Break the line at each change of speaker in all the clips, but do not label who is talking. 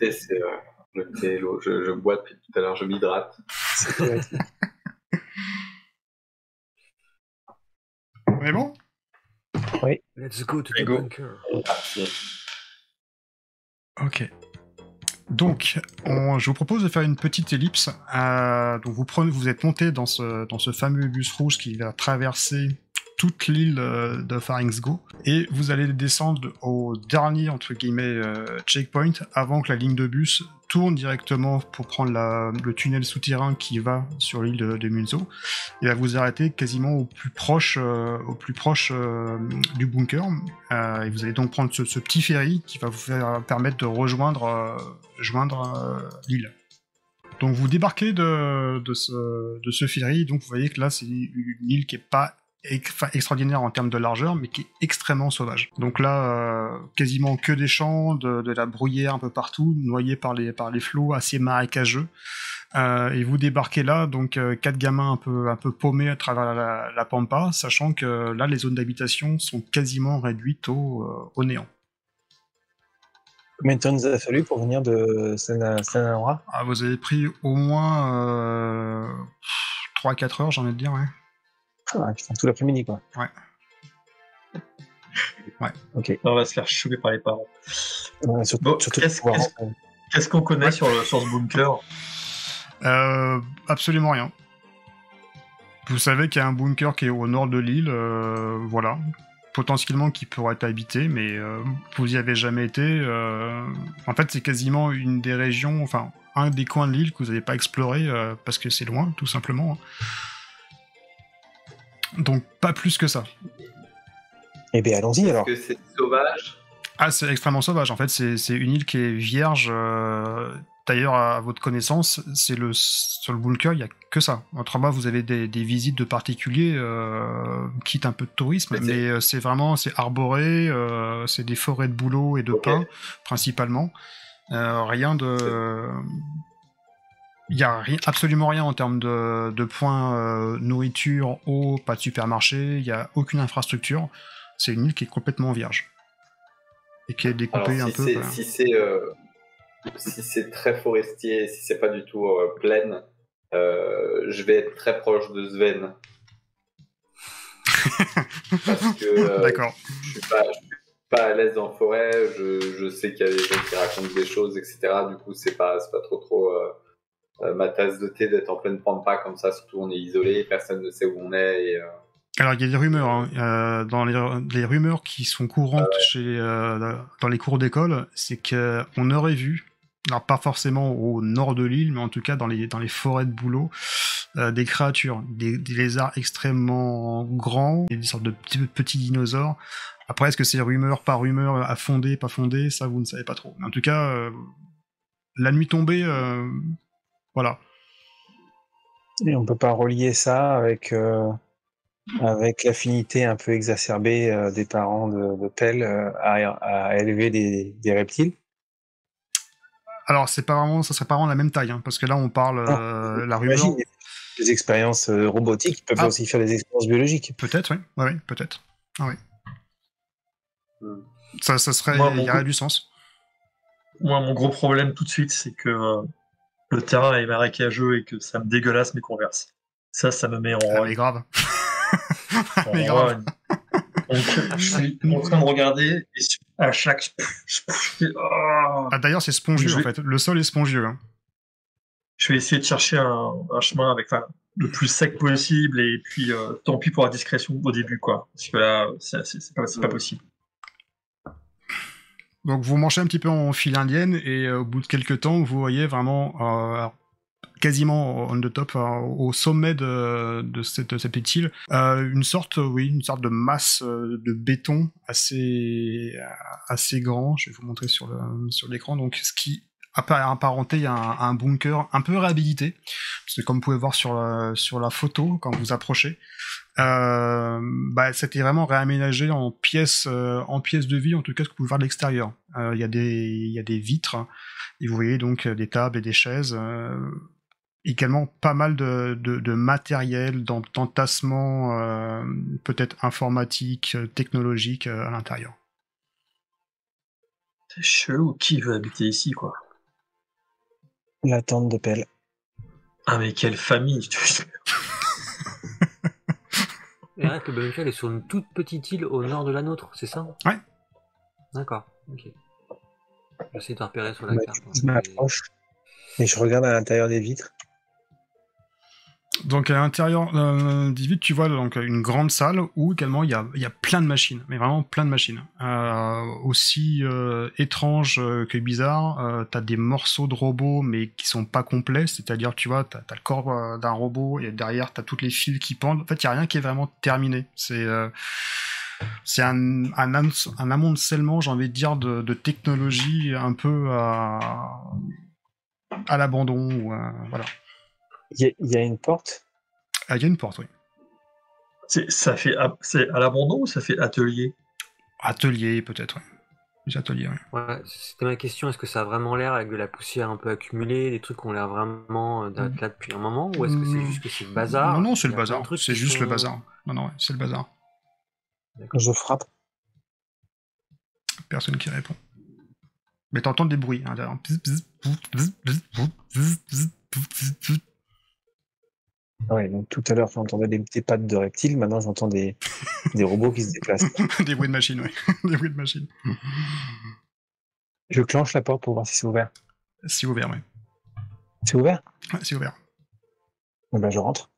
thé, c'est le thé, l'eau. Je bois depuis tout à l'heure, je m'hydrate.
C'est correct.
On est bon?
Oui.
Let's go to the
Go.
bunker.
Ok. Donc, je vous propose de faire une petite ellipse. Donc, vous êtes monté dans ce fameux bus rouge qui va traverser toute l'île de Pharynx-Go, et vous allez descendre au dernier, entre guillemets, checkpoint, avant que la ligne de bus tourne directement pour prendre le tunnel souterrain qui va sur l'île de Munzo, et va vous arrêter quasiment au plus proche du bunker, et vous allez donc prendre ce petit ferry qui va vous permettre de rejoindre l'île. Donc vous débarquez de ce ferry, donc vous voyez que là c'est une île qui est pas extraordinaire en termes de largeur, mais qui est extrêmement sauvage. Donc là, quasiment que des champs, de la bruyère un peu partout, noyés par les flots, assez marécageux. Et vous débarquez là, donc 4 gamins un peu paumés à travers la pampa, sachant que là les zones d'habitation sont quasiment réduites au néant.
Combien de temps nous a fallu pour venir de Sananora?
Vous avez pris au moins 3-4 heures, j'ai envie de dire, ouais.
Ah, putain, tout l'après-midi, quoi.
Ouais.
Ok.
On va se faire chouer par les parents.
Surtout,
Bon,
surtout
qu'est-ce qu'on connaît sur ce bunker?
Absolument rien. Vous savez qu'il y a un bunker qui est au nord de l'île, voilà. Potentiellement qui pourrait être habité, mais vous y avez jamais été. En fait, c'est quasiment une des régions, enfin, un des coins de l'île que vous n'avez pas exploré, parce que c'est loin, tout simplement. Donc, pas plus que ça.
Eh bien, allons-y, alors.
Est-ce que c'est sauvage?
C'est extrêmement sauvage. En fait, c'est une île qui est vierge. D'ailleurs, à votre connaissance, sur le bunker, il n'y a que ça. Autrement, vous avez des visites de particuliers, quitte un peu de tourisme, mais c'est arboré, c'est des forêts de bouleaux et de pins, principalement. Rien de... Il n'y a absolument rien en termes de points nourriture, eau, pas de supermarché, il n'y a aucune infrastructure. C'est une île qui est complètement vierge. Et qui est découpée un peu...
Si c'est très forestier, si c'est pas du tout plaine, je vais être très proche de Sven. Parce que
D'accord.
Je suis pas à l'aise en forêt, je sais qu'il y a des gens qui racontent des choses, etc. Du coup, c'est pas trop ma tasse de thé d'être en pleine pampa comme ça, surtout on est isolé, personne ne sait où on est. Et,
alors, il y a des rumeurs, dans les rumeurs qui sont courantes dans les cours d'école, c'est qu'on aurait vu, alors pas forcément au nord de l'île, mais en tout cas dans les forêts de bouleaux, des créatures, des lézards extrêmement grands, et des sortes de petits dinosaures. Après, est-ce que c'est rumeur, pas rumeur, à fonder, pas fonder, ça vous ne savez pas trop. Mais en tout cas, la nuit tombée, voilà.
Et on peut pas relier ça avec l'affinité un peu exacerbée des parents de Pell à élever des reptiles.
Alors, ça serait pas vraiment la même taille, hein, parce que là, on parle la rumeur.
Imagine des expériences robotiques peuvent aussi faire des expériences biologiques.
Peut-être, oui. Ouais, peut-être. Ah oui. Ça serait, il y aurait du sens.
Moi, mon gros problème tout de suite, c'est que le terrain est marécageux et que ça me dégueulasse mes converses. Ça me met en rogne.
Mais grave.
Mais grave. Donc, je suis en train de regarder et à chaque...
D'ailleurs, c'est spongieux, en fait. Le sol est spongieux. Hein.
Je vais essayer de chercher un chemin avec le plus sec possible et puis tant pis pour la discrétion au début, quoi. Parce que là, c'est pas possible.
Donc, vous mangez un petit peu en file indienne et au bout de quelques temps, vous voyez vraiment... quasiment on the top, au sommet de cette petite île, une sorte de masse de béton assez grand. Je vais vous montrer sur l'écran. Donc, ce qui apparenté à un bunker un peu réhabilité, parce que comme vous pouvez voir sur la photo quand vous approchez, c'était vraiment réaménagé en pièces de vie, en tout cas ce que vous pouvez voir de l'extérieur. Il y a des vitres et vous voyez donc des tables et des chaises. Également pas mal de matériel, d'entassement peut-être informatique, technologique à l'intérieur.
C'est chelou, qui veut habiter ici, quoi.
La tente de pelle.
Ah, mais quelle famille!
Et arrête, le bunker est sur une toute petite île au nord de la nôtre, c'est ça?
Ouais.
D'accord, ok. J'essaie de repérer sur la
Bah,
carte.
du coup, je m'approche et je regarde à l'intérieur des vitres.
Donc à l'intérieur du vide, tu vois donc une grande salle où également il y a plein de machines, mais vraiment plein de machines. Aussi étranges que bizarres, t'as des morceaux de robots mais qui sont pas complets, c'est-à-dire tu vois, t'as le corps d'un robot et derrière t'as toutes les fils qui pendent. En fait, il y a rien qui est vraiment terminé. C'est un amoncellement, j'ai envie de dire, de technologie un peu à l'abandon. Ou, voilà.
Il y a une porte.
Ah, il y a une porte, oui.
C'est à l'abandon ou ça fait atelier?
Atelier, peut-être, oui. Les ateliers, oui.
Ouais, c'était ma question. Est-ce que ça a vraiment l'air avec de la poussière un peu accumulée, des trucs qui ont l'air vraiment d'être là depuis un moment, ou est-ce que c'est juste que c'est le bazar?
Non, non, c'est
Il
le
y a plein de
bazar.
trucs
C'est
qui
juste le
sont-
bazar. Non, non, ouais, c'est le bazar.
Je frappe.
Personne qui répond. Mais t'entends des bruits. Hein, derrière.
Ouais, donc tout à l'heure, j'entendais des pattes de reptiles. Maintenant, j'entends des robots qui se déplacent.
Des bruits de machine, oui. Des bruits de machine.
Je clenche la porte pour voir si c'est ouvert.
C'est ouvert, oui.
C'est ouvert?
Ouais, c'est ouvert.
Bon, ben, je rentre.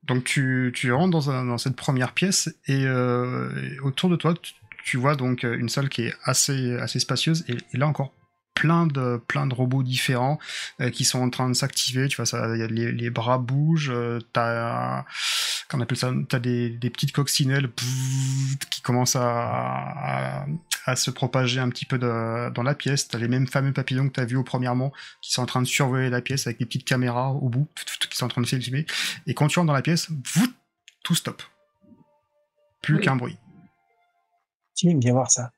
Donc tu rentres dans cette première pièce et autour de toi, tu vois donc une salle qui est assez spacieuse et là encore plein de robots différents qui sont en train de s'activer. Tu vois, ça, y a les bras bougent, t'as qu'on appelle ça, t'as des petites coccinelles qui commencent à se propager un petit peu dans la pièce. T'as les mêmes fameux papillons que t'as vus au premièrement qui sont en train de survoler la pièce avec des petites caméras au bout qui sont en train de filmer. Et quand tu rentres dans la pièce, tout stop. Plus
Oui.
qu'un bruit.
Tim, viens voir ça.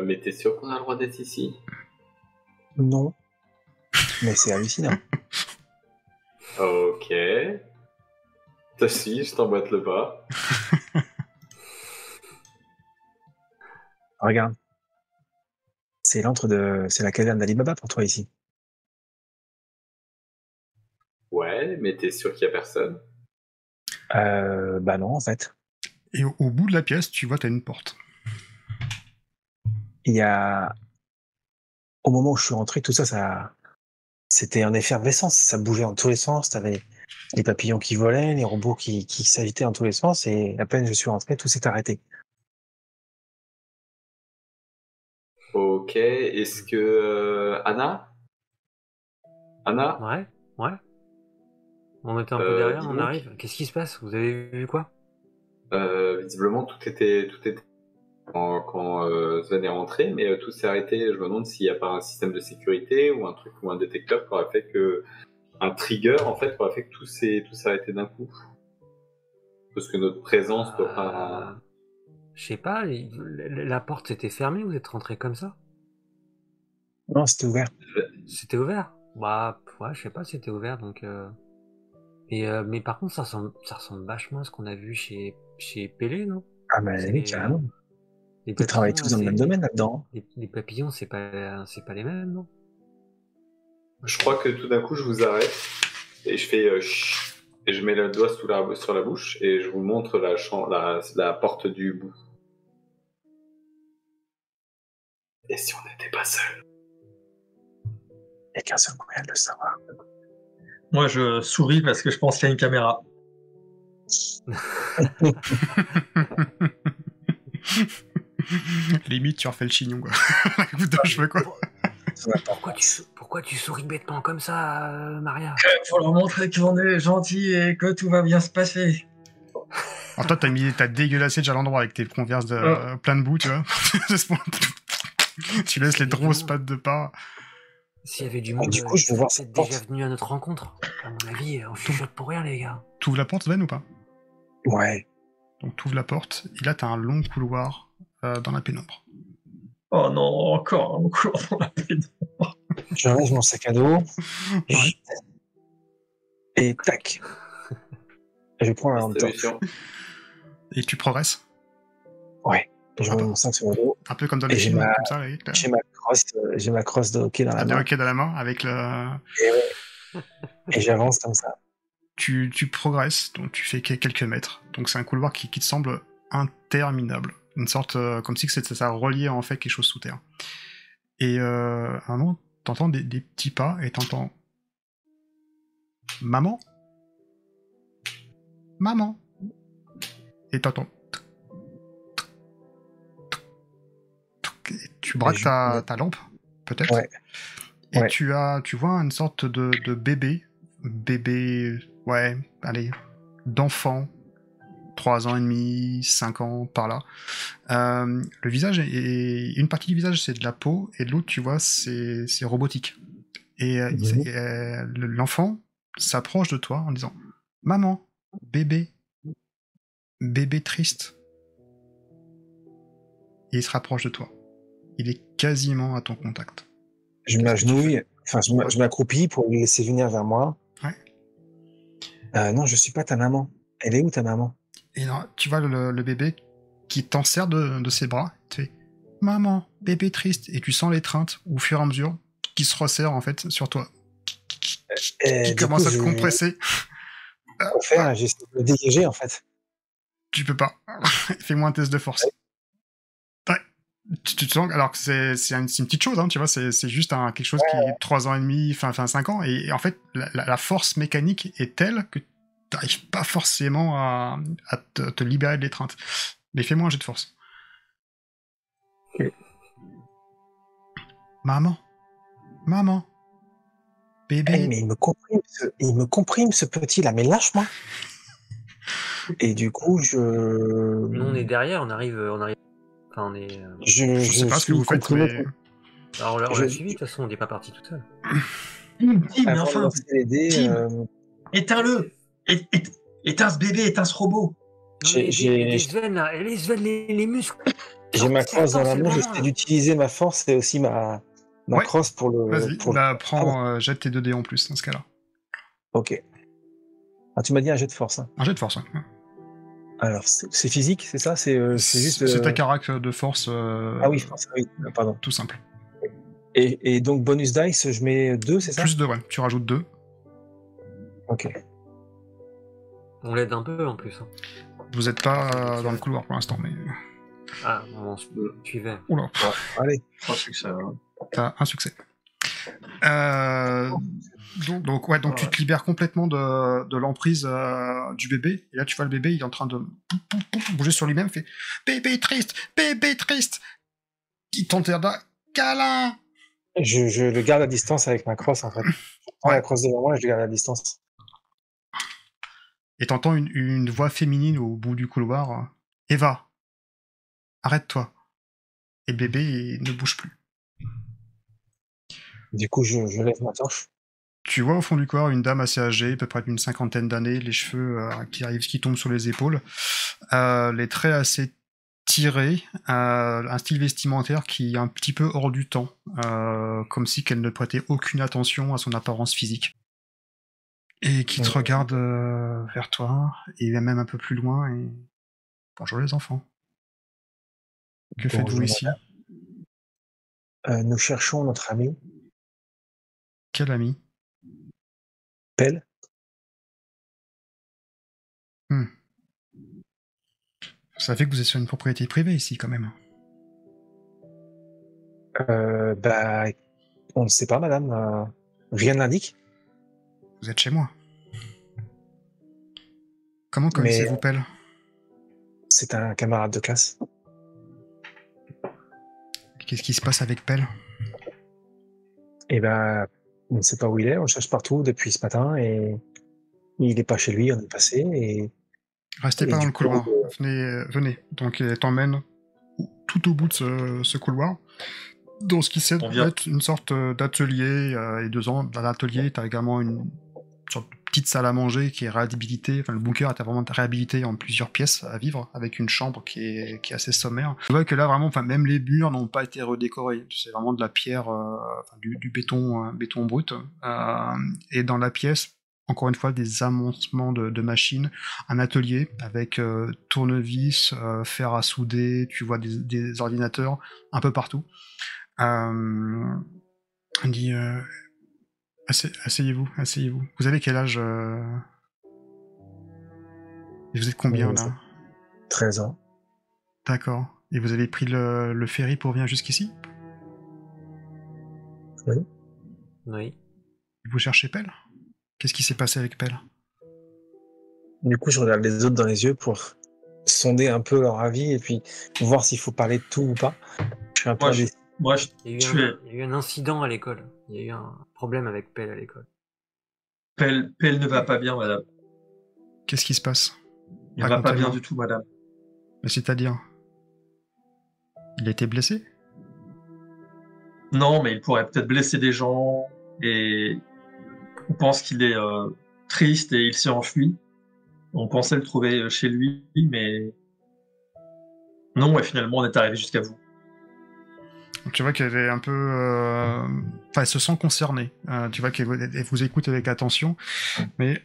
Mais t'es sûr qu'on a le droit d'être ici?
Non. Mais c'est hallucinant.
Ok. Toi si, je t'emboîte le pas.
Regarde. C'est la caverne d'Ali Baba pour toi ici.
Ouais, mais t'es sûr qu'il y a personne?
Bah non, en fait.
Et au bout de la pièce, tu vois, t'as une porte.
Il y a... Au moment où je suis rentré, tout ça, c'était en effervescence. Ça bougeait en tous les sens. T'avais les papillons qui volaient, les robots qui s'agitaient en tous les sens. Et à peine je suis rentré, tout s'est arrêté.
Ok, est-ce que... Anna? Anna?
Ouais. On était un peu derrière,
dis
on
donc.
arrive. Qu'est-ce qui se passe? Vous avez vu quoi?
Visiblement, tout était quand Sven est rentré, mais tout s'est arrêté. Je me demande s'il n'y a pas un système de sécurité ou un truc ou un détecteur qui aurait fait que... Un trigger, en fait, qui aurait fait que tout s'est arrêté d'un coup. Parce que notre présence doit pas...
Je sais pas, la porte était fermée, vous êtes rentré comme ça?
Non, c'était ouvert.
C'était ouvert? Bah, ouais, je sais pas, c'était ouvert, donc... mais par contre, ça ressemble vachement à ce qu'on a vu chez Pélé, non?
Ah, mais
C'est-
oui, carrément.
Les
Ils travaillent
papillons,
tous dans le même domaine là-dedans.
les papillons, c'est pas les mêmes, non?
Je crois que tout d'un coup, je vous arrête et je fais chut, et je mets le doigt sur la bouche et je vous montre la porte du bout. Et si on n'était pas seuls?
Il n'y a qu'un seul moyen de le savoir.
Moi, je souris parce que je pense qu'il y a une caméra.
Limite, tu refais le chignon, quoi. Avec bout de cheveux, quoi.
Pourquoi tu souris bêtement comme ça, Maria?
Pour leur montrer qu'on est gentil et que tout va bien se passer.
Alors toi, t'as dégueulassé déjà l'endroit avec tes converses plein de boue, tu vois. Tu laisses les grosses pattes de pas.
S'il y avait du monde,
du coup, je vais voir cette
peut-être déjà
porte.
venu à notre rencontre. À mon avis, on chuchote pour rien, les gars.
T'ouvres la porte, Sven, ou pas?
Ouais.
Donc t'ouvres la porte, et là t'as un long couloir dans la pénombre.
Oh non, encore un cours dans la pénombre.
Je range mon sac à dos.
Ouais.
Et tac. Je prends la lampe torche.
Distribution.
Et tu progresses?
Ouais. Je remets mon sac sur le dos.
Un peu comme dans les
Et j'ai
films,
ma-
comme ça, oui.
J'ai ma crosse de hockey dans la
T'as des
main.
hockey dans la main avec le.
Et, ouais. Et j'avance comme ça.
Tu progresses, donc tu fais quelques mètres. Donc c'est un couloir qui te semble interminable. Une sorte, comme si ça reliait en fait quelque chose sous terre. Et à un moment, t'entends des petits pas et t'entends... Maman ? Maman ? Et t'entends... Et tu braques ta lampe, peut-être.
Ouais.
Et
Ouais.
tu vois une sorte de bébé, ouais, allez, d'enfant, 3 ans et demi, 5 ans, par là. Le visage, une partie du visage, c'est de la peau, et de l'autre, tu vois, c'est robotique. Et l'enfant s'approche de toi en disant « Maman, bébé triste ». Et il se rapproche de toi. Il est quasiment à ton contact.
Je m'agenouille, enfin, je m'accroupis pour lui laisser venir vers moi.
Ouais.
Non, je suis pas ta maman. Elle est où ta maman?
Et là, tu vois le bébé qui t'en sert de ses bras. Il te fait « Maman, bébé triste ». Et tu sens l'étreinte au fur et à mesure qui se resserre en fait sur toi. Qui commence à te compresser.
Pour faire, j'essaie de le dégager en fait.
Tu peux pas. Fais-moi un test de force. Ouais. Tu te sens, alors que c'est une petite chose, hein, tu vois, c'est juste quelque chose qui est 3 ans et demi, enfin 5 ans, et en fait, la force mécanique est telle que t'arrives pas forcément à te libérer de l'étreinte. Mais fais-moi un jet de force.
Okay.
Maman, bébé.
Hey, mais il me comprime ce petit là, mais lâche-moi. Et du coup,
Nous, on est derrière, on arrive. Enfin, on est.
Je sais pas ce que vous faites, mais.
Alors, on l'a suivi, de toute façon, on n'est pas parti tout seul.
Tim, mais
Avant de
enfin,
lancer les dés,
Tim, éteins-le. Éteins ce bébé, éteins ce robot.
J'ai
Sven, là, les Sven, les muscles.
J'ai ma crosse dans la main, j'essaie d'utiliser ma force et aussi ma crosse pour le...
Vas-y, prends, jette tes 2 dés en plus, dans ce cas-là.
Ok. Ah, tu m'as dit un jet de force. Hein.
Un jet de force, ouais.
Alors, c'est physique, c'est ça? C'est juste...
C'est ta carac de force.
Ah oui, force, oui, pardon.
Tout simple.
Et donc, bonus dice, je mets 2, c'est ça?
Plus 2, ouais. Tu rajoutes 2.
Ok.
On l'aide un peu, en plus. Hein.
Vous n'êtes pas dans le couloir pour l'instant, mais...
Ah, on suivait.
Oula.
Ouais, allez.
3 succès.
T'as un succès. Donc tu te libères complètement de l'emprise du bébé. Et là, tu vois le bébé, il est en train de bouger sur lui-même, fait bébé triste. Il tente d'un câlin.
Je le garde à distance avec ma crosse, en fait. Je prends la crosse devant moi et je le garde à distance.
Et t'entends une voix féminine au bout du couloir. Eva, arrête-toi. Et le bébé ne bouge plus.
Du coup, je lève ma torche.
Tu vois au fond du corps une dame assez âgée, à peu près d'une 50aine d'années, les cheveux qui tombent sur les épaules, les traits assez tirés, un style vestimentaire qui est un petit peu hors du temps, comme si qu'elle ne prêtait aucune attention à son apparence physique. Et qui te regarde vers toi, et même un peu plus loin, et... Bonjour les enfants. Que faites-vous ici?
Nous cherchons notre ami.
Quel ami?
Pelle.
Vous savez que vous êtes sur une propriété privée ici, quand même.
On ne sait pas, madame. Rien n'indique.
Vous êtes chez moi. Comment connaissez-vous Pelle?
C'est un camarade de classe.
Qu'est-ce qui se passe avec Pelle?
Eh ben, on ne sait pas où il est, on le cherche partout depuis ce matin et il n'est pas chez lui, on est passé et...
Restez pas dans le couloir, venez. Donc elle t'emmène tout au bout de ce couloir, dans ce qui sert d'être une sorte d'atelier, et dans l'atelier, t'as également une sorte de petite salle à manger qui est réhabilitée, enfin le bunker est vraiment réhabilité en plusieurs pièces à vivre, avec une chambre qui est assez sommaire. Tu vois que là vraiment, même les murs n'ont pas été redécorés, c'est vraiment de la pierre, du béton brut, et dans la pièce, encore une fois des amontements de machines, un atelier avec tournevis, fer à souder, tu vois des ordinateurs un peu partout. On dit asseyez-vous. Vous avez quel âge Et vous êtes combien là
13 ans.
D'accord. Et vous avez pris le ferry pour venir jusqu'ici?
Oui.
Oui.
Vous cherchez Pell? Qu'est-ce qui s'est passé avec Pell?
Du coup, je regarde les autres dans les yeux pour sonder un peu leur avis et puis voir s'il faut parler de tout ou pas. Je suis un peu indécis.
Il y a eu un incident à l'école. Il y a eu un problème avec Pell à l'école.
Pell ne va pas bien, madame.
Qu'est-ce qui se passe?
Il ne va pas bien du tout, madame.
Mais c'est-à-dire? Il a été blessé?
Non, mais il pourrait peut-être blesser des gens et on pense qu'il est triste et il s'est enfui. On pensait le trouver chez lui, mais non, et finalement on est arrivé jusqu'à vous.
Tu vois qu'elle est un peu... Enfin, elle se sent concernée. Tu vois qu'elle vous écoute avec attention. Mais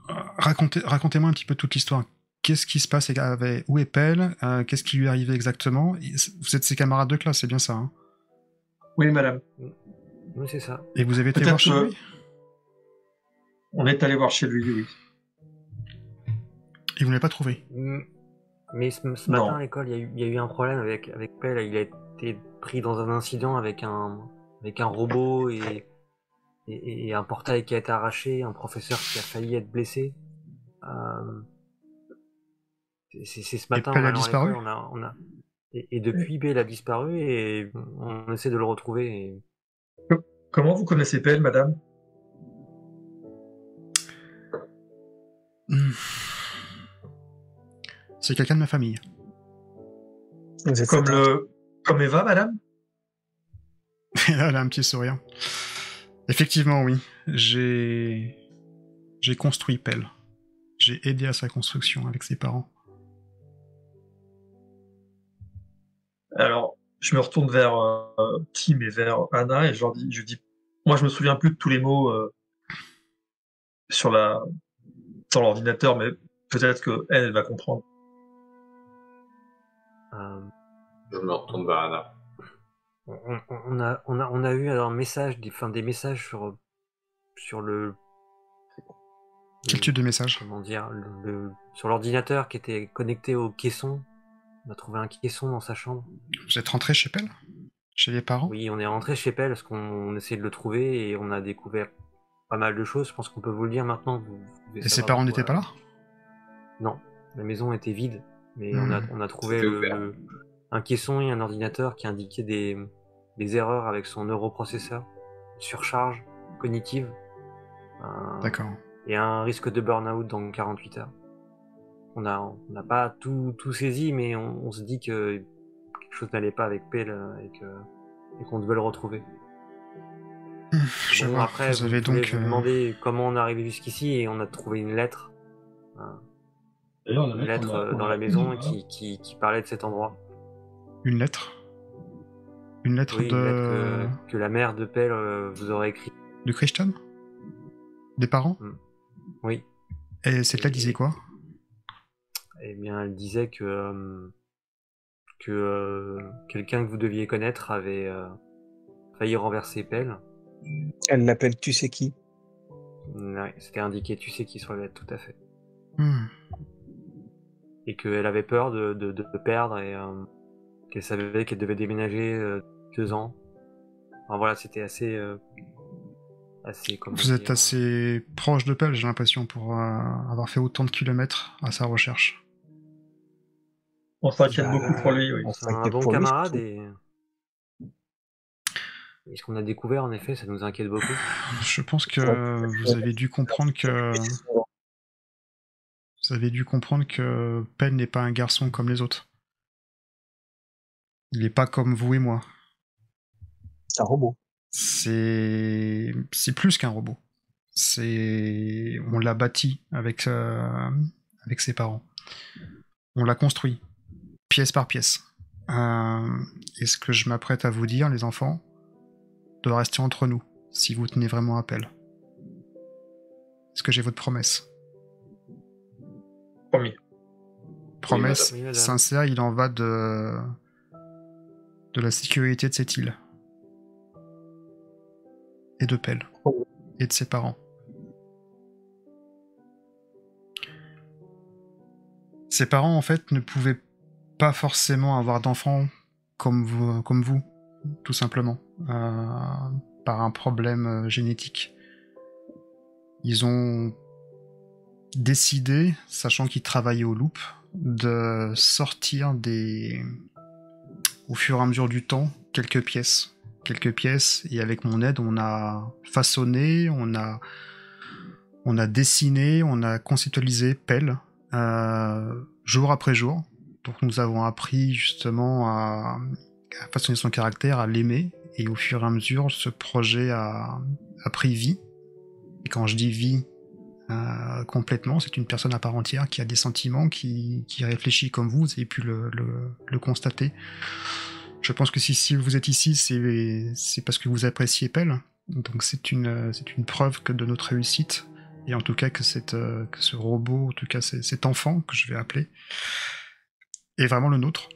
racontez-moi un petit peu toute l'histoire. Qu'est-ce qui se passe où est Pell? Qu'est-ce qui lui est arrivé exactement? Vous êtes ses camarades de classe, c'est bien ça, hein?
Oui, madame.
Oui, c'est ça.
Et vous avez été voir chez lui?
On est allé voir chez lui, oui.
Et vous ne l'avez pas trouvé?
Mais ce matin à l'école, il y a eu un problème avec Pell. Il a été pris dans un incident avec un robot et un portail qui a été arraché, un professeur qui a failli être blessé. C'est ce matin.
Et Pell a disparu?
Et depuis, Pell a disparu et on essaie de le retrouver.
Comment vous connaissez Pell, madame?
C'est quelqu'un de ma famille.
Comme Eva, madame?
Et là, elle a un petit sourire. Effectivement, oui. J'ai construit Pell. J'ai aidé à sa construction avec ses parents.
Alors, je me retourne vers Tim et vers Anna et je dis, moi je me souviens plus de tous les mots sur l'ordinateur, mais peut-être que elle va comprendre.
Je me retourne vers Anna.
On a eu alors des messages sur le.
Quel type de message?
Comment dire, sur l'ordinateur qui était connecté au caisson. On a trouvé un caisson dans sa chambre.
Vous êtes rentré chez Pell? Chez les parents?
Oui, on est rentré chez Pell parce qu'on essayait de le trouver et on a découvert pas mal de choses. Je pense qu'on peut vous le dire maintenant.
Et ses parents n'étaient pas là?
Non, la maison était vide. Mais on a trouvé un caisson et un ordinateur qui indiquait des erreurs avec son neuroprocesseur, une surcharge cognitive.
D'accord.
Et un risque de burn-out dans 48 heures. On n'a pas tout saisi, mais on se dit que quelque chose n'allait pas avec Pell et qu'on devait le retrouver.
Je vois.
Après, vous avez donc demandé comment on est arrivé jusqu'ici et on a trouvé une lettre. Une lettre dans la maison qui parlait de cet endroit.
Une lettre? Une lettre
oui, une lettre que la mère de Pell vous aurait écrite.
De Christian? Des parents?
Oui.
Et cette lettre disait quoi?
Eh bien, elle disait que quelqu'un que vous deviez connaître avait failli renverser Pell.
Elle l'appelle tu sais qui?
Ouais, c'était indiqué tu sais qui sur la lettre, tout à fait.
Hmm.
Et qu'elle avait peur de perdre et qu'elle savait qu'elle devait déménager 2 ans. Enfin voilà, c'était assez
Vous êtes assez proche de Pell, j'ai l'impression, pour avoir fait autant de kilomètres à sa recherche.
On s'inquiète beaucoup pour lui, oui.
C'est un bon camarade et ce qu'on a découvert, en effet, ça nous inquiète beaucoup.
Je pense que vous avez dû comprendre que Pell n'est pas un garçon comme les autres. Il n'est pas comme vous et moi.
C'est un robot.
C'est plus qu'un robot. On l'a bâti avec ses parents. On l'a construit, pièce par pièce. Et ce que je m'apprête à vous dire, les enfants, doit rester entre nous, si vous tenez vraiment à Pell. Est-ce que j'ai votre promesse?
Promis.
Promesse
Oui, madame.
sincère, il en va de la sécurité de cette île. Et de Pell. Et de ses parents. Ses parents, en fait, ne pouvaient pas forcément avoir d'enfants comme vous, tout simplement, par un problème génétique. Ils ont décidé, sachant qu'ils travaillaient au loop, de sortir au fur et à mesure du temps, quelques pièces, et avec mon aide, on a façonné, on a dessiné, on a conceptualisé Pell, jour après jour. Donc nous avons appris justement à façonner son caractère, à l'aimer, et au fur et à mesure, ce projet a pris vie. Et quand je dis vie complètement, c'est une personne à part entière qui a des sentiments, qui réfléchit comme vous avez pu le constater. Je pense que si vous êtes ici, c'est parce que vous appréciez Pell. Donc c'est une preuve de notre réussite. Et en tout cas que ce robot, en tout cas cet enfant que je vais appeler, est vraiment le nôtre.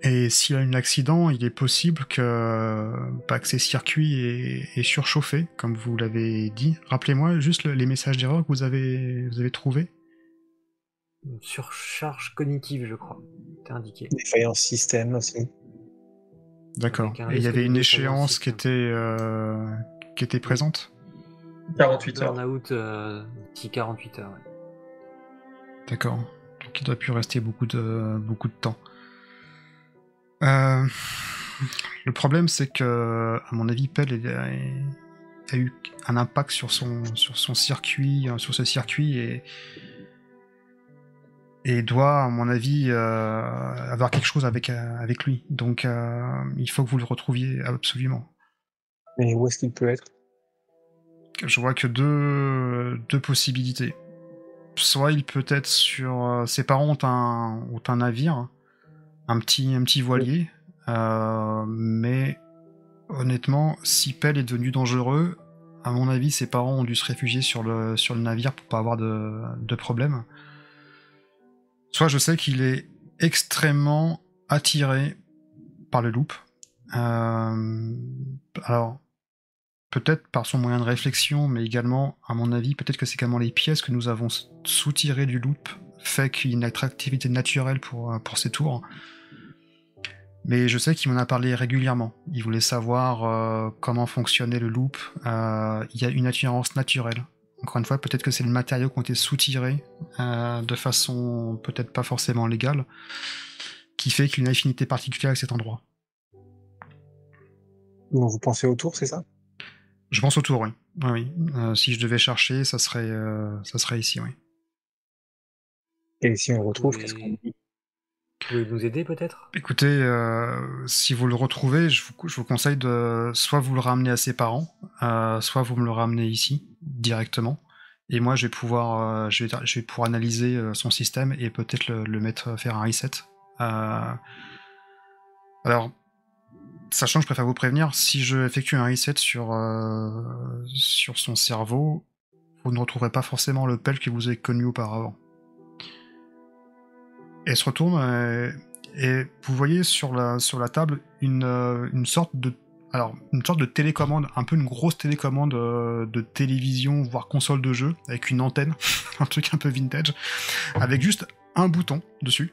Et s'il a un accident, il est possible que ces circuits est surchauffé, comme vous l'avez dit. Rappelez-moi juste les messages d'erreur que vous avez trouvés.
Une surcharge cognitive, je crois. C'est indiqué.
Défaillance système aussi.
D'accord.
Avec un
Et il y
risque
avait
de
une
défaillance
échéance qui
système.
était présente.
48 heures.
Burn-out d'ici 48 heures. Ouais.
D'accord. Donc il doit plus rester beaucoup de temps. Le problème, c'est que, à mon avis, Pell a eu un impact sur son circuit, sur ce circuit, et doit, à mon avis, avoir quelque chose avec lui. Donc, il faut que vous le retrouviez absolument.
Mais où est-ce qu'il peut être?
Je vois que deux possibilités. Soit il peut être sur... ses parents ont un navire, un petit voilier, mais honnêtement, si Pell est devenu dangereux, à mon avis, ses parents ont dû se réfugier sur le navire pour pas avoir de problème. Soit je sais qu'il est extrêmement attiré par le loop. Alors, peut-être par son moyen de réflexion, mais également, à mon avis, peut-être que c'est également les pièces que nous avons soutirées du loop fait qu'il y a une attractivité naturelle pour ces tours. Mais je sais qu'il m'en a parlé régulièrement. Il voulait savoir comment fonctionnait le loop. Il y a une attirance naturelle. Encore une fois, peut-être que c'est le matériau qui ont été soutirés de façon peut-être pas forcément légale, qui fait qu'il y a une affinité particulière avec cet endroit.
Donc vous pensez autour, c'est ça?
Je pense autour, oui. Oui. Si je devais chercher, ça serait ici, oui.
Et si on le retrouve,
Oui.
qu'est-ce qu'on dit?
Vous pouvez nous aider peut-être?
Écoutez, si vous le retrouvez, je vous conseille de soit vous le ramener à ses parents, soit vous me le ramenez ici directement. Et moi, je vais pouvoir analyser son système et peut-être le mettre faire un reset. Alors, sachant que je préfère vous prévenir, si je effectue un reset sur son cerveau, vous ne retrouverez pas forcément le Pell que vous avez connu auparavant. Elle se retourne et vous voyez sur la table une sorte de télécommande, un peu une grosse télécommande de télévision, voire console de jeu, avec une antenne, un truc un peu vintage, avec juste un bouton dessus.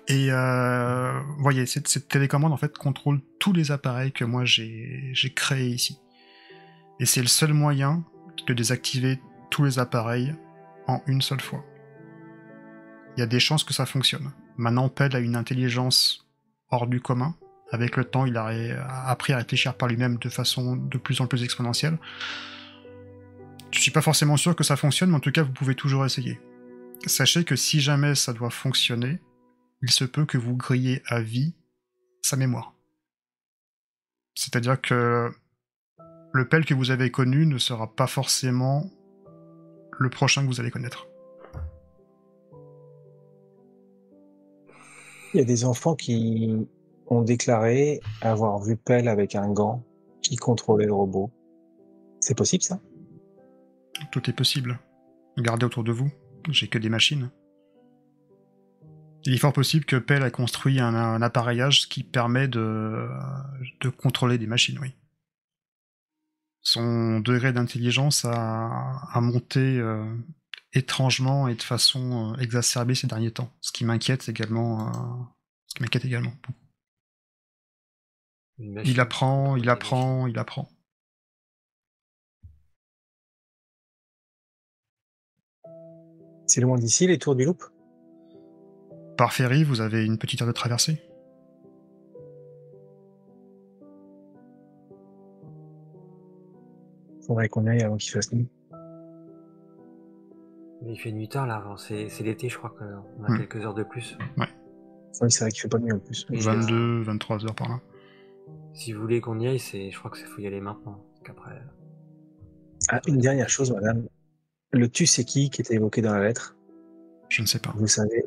Et vous voyez, cette télécommande en fait contrôle tous les appareils que moi j'ai créés ici. Et c'est le seul moyen de désactiver tous les appareils en une seule fois. Il y a des chances que ça fonctionne. Maintenant, Pell a une intelligence hors du commun. Avec le temps, il a appris à réfléchir par lui-même de façon de plus en plus exponentielle. Je suis pas forcément sûr que ça fonctionne, mais en tout cas, vous pouvez toujours essayer. Sachez que si jamais ça doit fonctionner, il se peut que vous grillez à vie sa mémoire. C'est-à-dire que le Pell que vous avez connu ne sera pas forcément le prochain que vous allez connaître.
Il y a des enfants qui ont déclaré avoir vu Pell avec un gant qui contrôlait le robot. C'est possible, ça?
tout est possible. Regardez autour de vous, j'ai que des machines. Il est fort possible que Pell a construit un appareillage qui permet de contrôler des machines, oui. Son degré d'intelligence a monté étrangement et de façon exacerbée ces derniers temps, ce qui m'inquiète également. Beaucoup. Il apprend.
C'est loin d'ici, les tours du Loop?
Par ferry, vous avez une petite heure de traversée.
Faudrait qu'on y aille avant qu'il fasse nuit.
Mais il fait nuit tard là, avant. C'est l'été, je crois qu'on a quelques heures de plus.
Ouais.
Oui, c'est vrai qu'il fait pas nuit en plus.
22, 23 heures par là.
Si vous voulez qu'on y aille, je crois que faut y aller maintenant. Parce qu'après...
Ah, une dernière chose, madame. Le tu sais qui était évoqué dans la lettre?
Je ne sais pas.
Vous savez?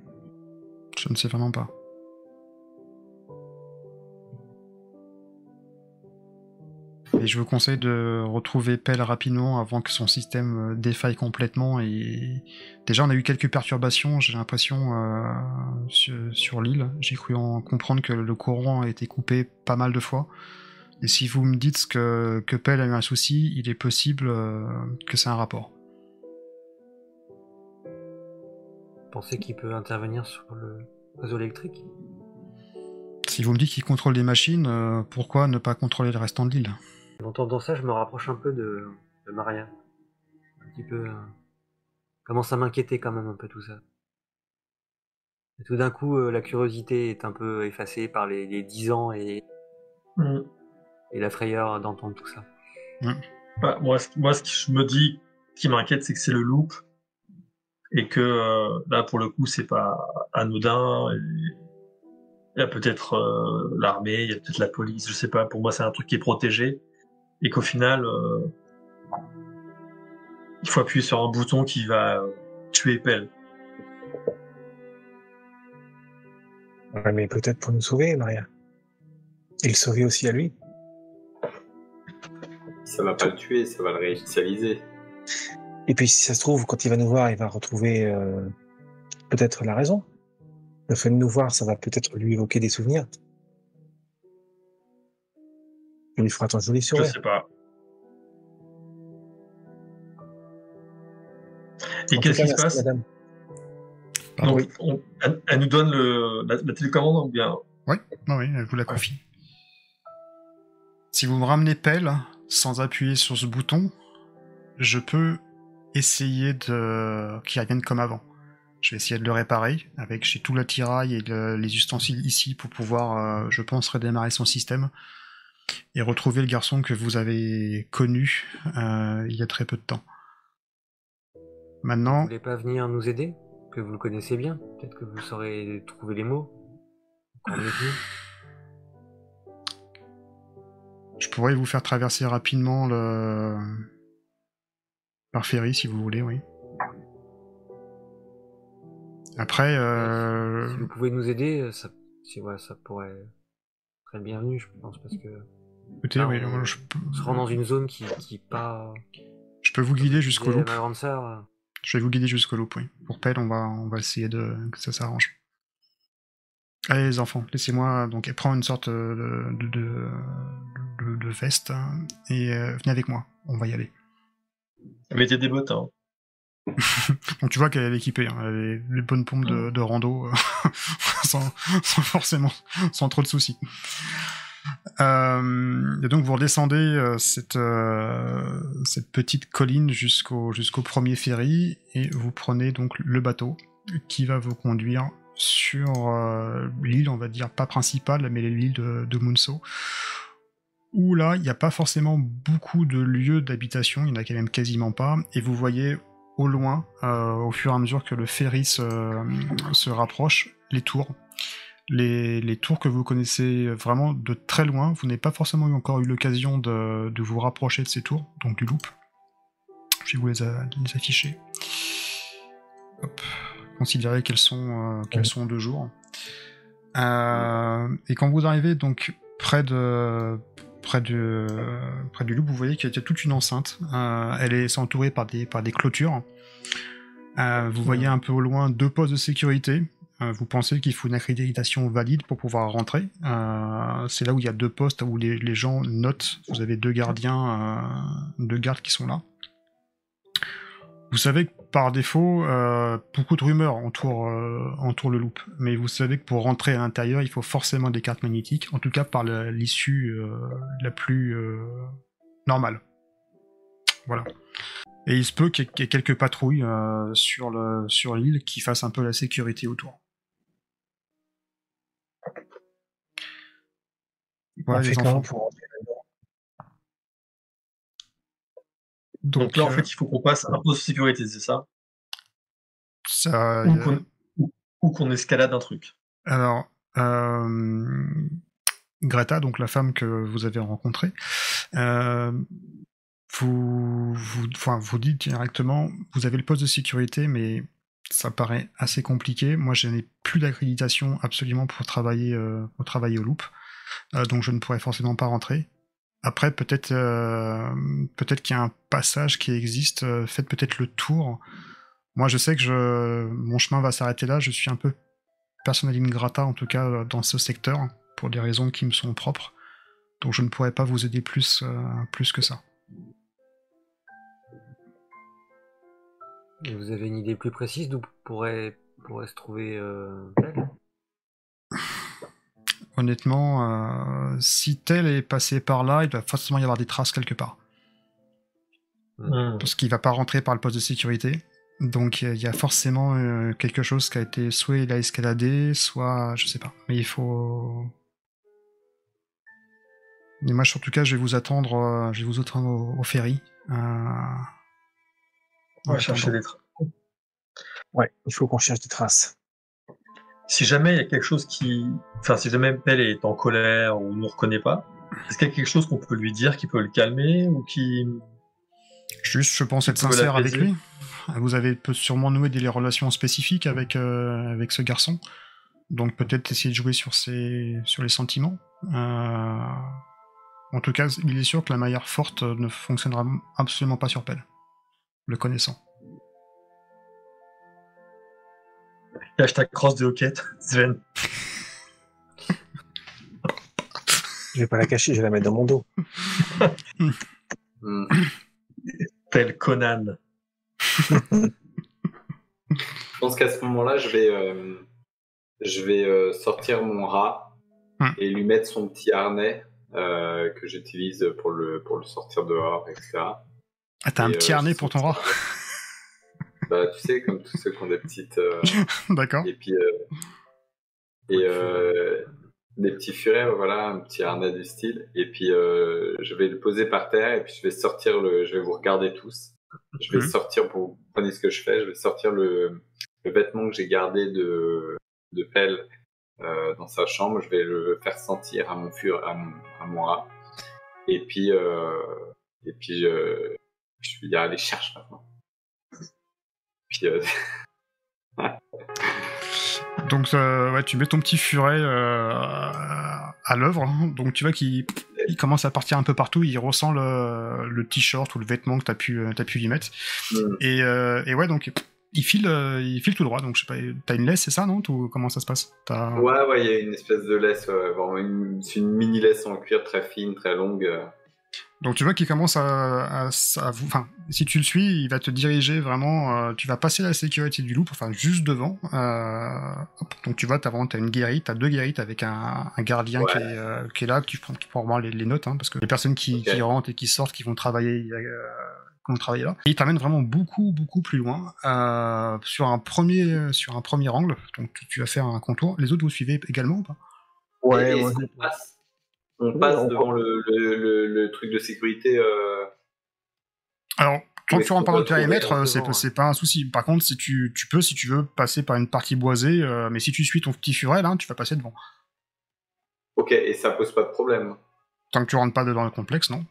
Je ne sais vraiment pas. Et je vous conseille de retrouver Pell rapidement avant que son système défaille complètement. Et déjà, on a eu quelques perturbations, j'ai l'impression, sur l'île. J'ai cru en comprendre que le courant a été coupé pas mal de fois. Et si vous me dites que Pell a eu un souci, il est possible que c'est un rapport.
Vous pensez qu'il peut intervenir sur le réseau électrique?
Si vous me dites qu'il contrôle les machines, pourquoi ne pas contrôler le restant de l'île?
En entendant ça, je me rapproche un peu de Maria. Un petit peu... commence à m'inquiéter quand même un peu tout ça. Et tout d'un coup, la curiosité est un peu effacée par les 10 ans et la frayeur d'entendre tout ça.
Bah, moi, ce que je me dis qui m'inquiète, c'est que c'est le loop. Et que là, pour le coup, c'est pas anodin. Il y a peut-être l'armée, il y a peut-être la police, je sais pas. Pour moi, c'est un truc qui est protégé. Et qu'au final, il faut appuyer sur un bouton qui va tuer Pell.
Ouais, mais peut-être pour nous sauver, Maria. Et le sauver aussi à lui.
Ça va pas le tuer, ça va le réinitialiser.
Et puis, si ça se trouve, quand il va nous voir, il va retrouver peut-être la raison. Le fait de nous voir, ça va peut-être lui évoquer des souvenirs. Il lui fera un joli
Je
sourire.
sais pas. Et qu'est-ce qui se passe?
Madame.
Donc,
Oui.
elle nous donne la télécommande ou bien?
Oui, elle vous la confie. Si vous me ramenez Pell, sans appuyer sur ce bouton, je peux essayer qu'il revienne comme avant. Je vais essayer de le réparer, j'ai tout l'attirail et les ustensiles ici pour pouvoir, je pense, redémarrer son système et retrouver le garçon que vous avez connu il y a très peu de temps. Maintenant...
Vous voulez pas venir nous aider? Que vous le connaissez bien? Peut-être que vous saurez trouver les mots? Encore mieux que nous.
Je pourrais vous faire traverser rapidement par ferry, si vous voulez, oui. Après...
Si vous pouvez nous aider, ça pourrait être le bienvenu, je pense, parce que...
Écoutez,
là,
oui,
on se rend dans une zone qui pas...
Je peux vous guider jusqu'au loop.
Ma grande sœur...
Je vais vous guider jusqu'au loop, oui. Pour Pell, on va essayer que ça s'arrange. Allez les enfants, laissez-moi donc prendre une sorte de veste et venez avec moi, on va y aller.
Mettez des bottes, hein.
Donc tu vois qu'elle est équipée, hein. Elle a les bonnes pompes de rando, sans trop de soucis. Et donc vous redescendez cette petite colline jusqu'au premier ferry et vous prenez donc le bateau qui va vous conduire sur l'île, on va dire pas principale, mais l'île de Munso, où là il n'y a pas forcément beaucoup de lieux d'habitation, il n'y en a quand même quasiment pas, et vous voyez au loin, au fur et à mesure que le ferry se rapproche, les tours. Les tours que vous connaissez vraiment de très loin, vous n'avez pas forcément encore eu l'occasion de vous rapprocher de ces tours, donc du loop. Je vais vous les afficher. Hop. Considérez qu'elles sont de jour. Et quand vous arrivez donc près de près du loop, vous voyez qu'il y a toute une enceinte. C'est entouré par des clôtures. Vous voyez un peu au loin 2 postes de sécurité. Vous pensez qu'il faut une accréditation valide pour pouvoir rentrer. C'est là où il y a 2 postes où les gens notent. Vous avez 2 gardiens, 2 gardes qui sont là. Vous savez que par défaut, beaucoup de rumeurs entourent le loop. Mais vous savez que pour rentrer à l'intérieur, il faut forcément des cartes magnétiques. En tout cas, par l'issue la plus normale. Voilà. Et il se peut qu'il y ait quelques patrouilles sur l'île qui fassent un peu la sécurité autour.
On fait comment pour rentrer là-dedans?
Donc là, en fait, il faut qu'on passe un poste de sécurité, c'est ça? Ou qu'on escalade un truc.
Alors, Greta, donc la femme que vous avez rencontrée, vous dites directement, vous avez le poste de sécurité, mais ça paraît assez compliqué. Moi, je n'ai plus d'accréditation absolument pour travailler au loop, donc je ne pourrais forcément pas rentrer. Après, peut-être qu'il y a un passage qui existe. Faites peut-être le tour. Moi, je sais que mon chemin va s'arrêter là. Je suis un peu persona non grata, en tout cas, dans ce secteur, pour des raisons qui me sont propres. Donc, je ne pourrais pas vous aider plus que ça.
Et vous avez une idée plus précise d'où pourrait se trouver Tel?
Honnêtement, si Tel est passé par là, il doit forcément y avoir des traces quelque part. Parce qu'il va pas rentrer par le poste de sécurité. Donc il y a forcément quelque chose qui a été, soit il a escaladé, soit je sais pas. Mais il faut... Mais moi, en tout cas, je vais vous attendre au ferry.
On va chercher des traces.
Ouais, il faut qu'on cherche des traces.
Si jamais il y a quelque chose si jamais Pell est en colère ou ne reconnaît pas, est-ce qu'il y a quelque chose qu'on peut lui dire qui peut le calmer ou qui...
Juste, je pense être sincère avec lui. Vous avez sûrement noué des relations spécifiques avec ce garçon. Donc peut-être essayer de jouer sur les sentiments. En tout cas, il est sûr que la manière forte ne fonctionnera absolument pas sur Pell, le connaissant.
Cache ta crosse de hoquette, Sven.
Je vais pas la cacher, je vais la mettre dans mon dos.
Tel Conan.
Je pense qu'à ce moment-là, je vais sortir mon rat et lui mettre son petit harnais que j'utilise pour le sortir dehors, etc.
Ah, t'as un petit harnais pour ton rat?
Bah, tu sais, comme tous ceux qui ont des petites...
D'accord.
Et puis... des petits furets, voilà, un petit harnais du style. Et puis, je vais le poser par terre et puis je vais sortir je vais vous regarder tous. Je vais sortir, pour vous prenez ce que je fais, je vais sortir le vêtement que j'ai gardé de Pell dans sa chambre. Je vais le faire sentir à à mon rat. Et puis, je vais dire, allez, cherche maintenant. Puis,
Donc, tu mets ton petit furet à l'œuvre. Donc, tu vois qu'il commence à partir un peu partout. Il ressent le t-shirt ou le vêtement que t'as pu lui mettre. Et ouais, donc il file tout droit. Donc, je sais pas, t'as une laisse, c'est ça, non? Comment ça se passe?
Ouais, il y a une espèce de laisse, vraiment c'est une mini laisse en cuir très fine, très longue.
Donc tu vois qu'il commence enfin, si tu le suis, il va te diriger vraiment, tu vas passer la sécurité du loop, enfin juste devant. Donc tu vois, t'as une guérite, t'as 2 guérites avec un gardien qui est là, qui prend vraiment les notes, parce que les personnes qui rentrent et qui sortent, qui vont travailler là. Et il t'amène vraiment beaucoup, beaucoup plus loin, sur un premier angle. Donc tu vas faire un contour. Les autres vous suivez également ou pas?
Ouais.
On passe devant le truc de sécurité.
Alors, quand tu rentres par le périmètre, c'est pas un souci. Par contre, si tu peux, si tu veux, passer par une partie boisée, mais si tu suis ton petit furet, là, tu vas passer devant.
Ok, et ça pose pas de problème.
Tant que tu rentres pas dans le complexe, non?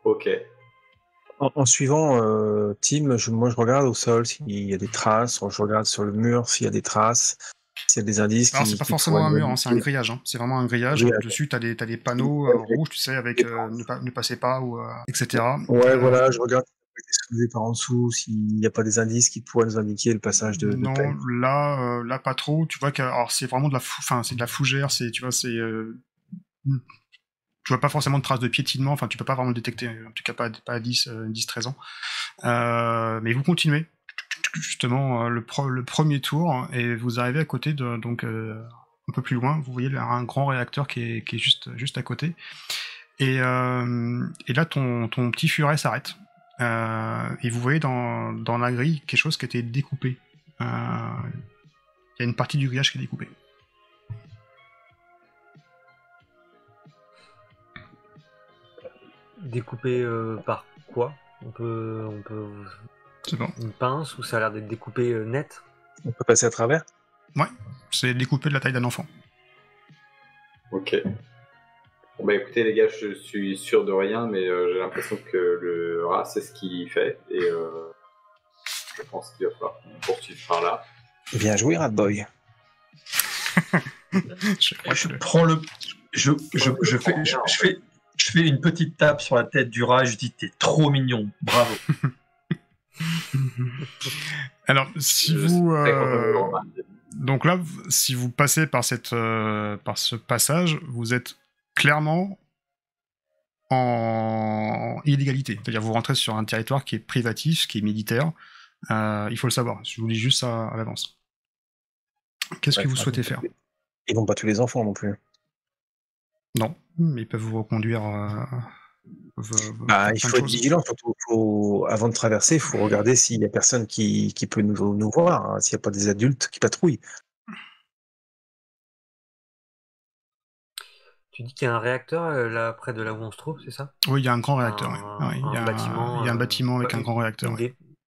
Ok.
En suivant Tim, moi je regarde au sol s'il y a des traces, je regarde sur le mur s'il y a des traces. S'il y a des indices
Alors, c'est pas forcément un mur, hein, c'est un grillage. Hein. C'est vraiment un grillage.
Oui,
Dessus, t'as des panneaux rouges, tu sais, avec ne passez pas, ou etc.
Ouais, voilà, je regarde si ça peut être soulevé par en dessous, s'il n'y a pas des indices qui pourraient nous indiquer le passage de
Non,
peine.
là, pas trop. Tu vois que, alors, c'est vraiment c'est de la fougère. Tu vois, tu vois pas forcément de traces de piétinement. Enfin, tu peux pas vraiment le détecter. En tout cas, pas à 10-13 ans. Mais vous continuez. Justement, le premier tour, et vous arrivez à côté de, donc, un peu plus loin, vous voyez un grand réacteur qui est juste à côté. Et là, ton petit furet s'arrête. Et vous voyez dans la grille quelque chose qui a été découpé. Il y a une partie du grillage qui est découpée.
Découpé par quoi? On peut
C'est bon.
Une pince, ou ça a l'air d'être découpé net?
On peut passer à travers?
Ouais, c'est découpé de la taille d'un enfant.
Ok. Bon, bah écoutez les gars, je suis sûr de rien, mais j'ai l'impression que le rat c'est ce qu'il fait, et je pense qu'il va falloir qu'on poursuive par là.
Bien joué, Ratboy.
Je prends le... Je fais une petite tape sur la tête du rat et je dis t'es trop mignon, bravo.
Alors, si vous... Donc là, si vous passez par ce passage, vous êtes clairement en illégalité. C'est-à-dire vous rentrez sur un territoire qui est privatif, qui est militaire. Il faut le savoir. Je vous dis juste ça à l'avance. Qu'est-ce que vous souhaitez faire?
Ils vont pas tuer les enfants non plus.
Non, mais ils peuvent vous reconduire...
il faut être vigilant, surtout avant de traverser, il faut regarder s'il y a personne qui peut nous voir, hein, s'il n'y a pas des adultes qui patrouillent.
Tu dis qu'il y a un réacteur là près de là où on se trouve, c'est ça?
Oui, il y a un grand réacteur. Il y a un bâtiment avec un grand réacteur.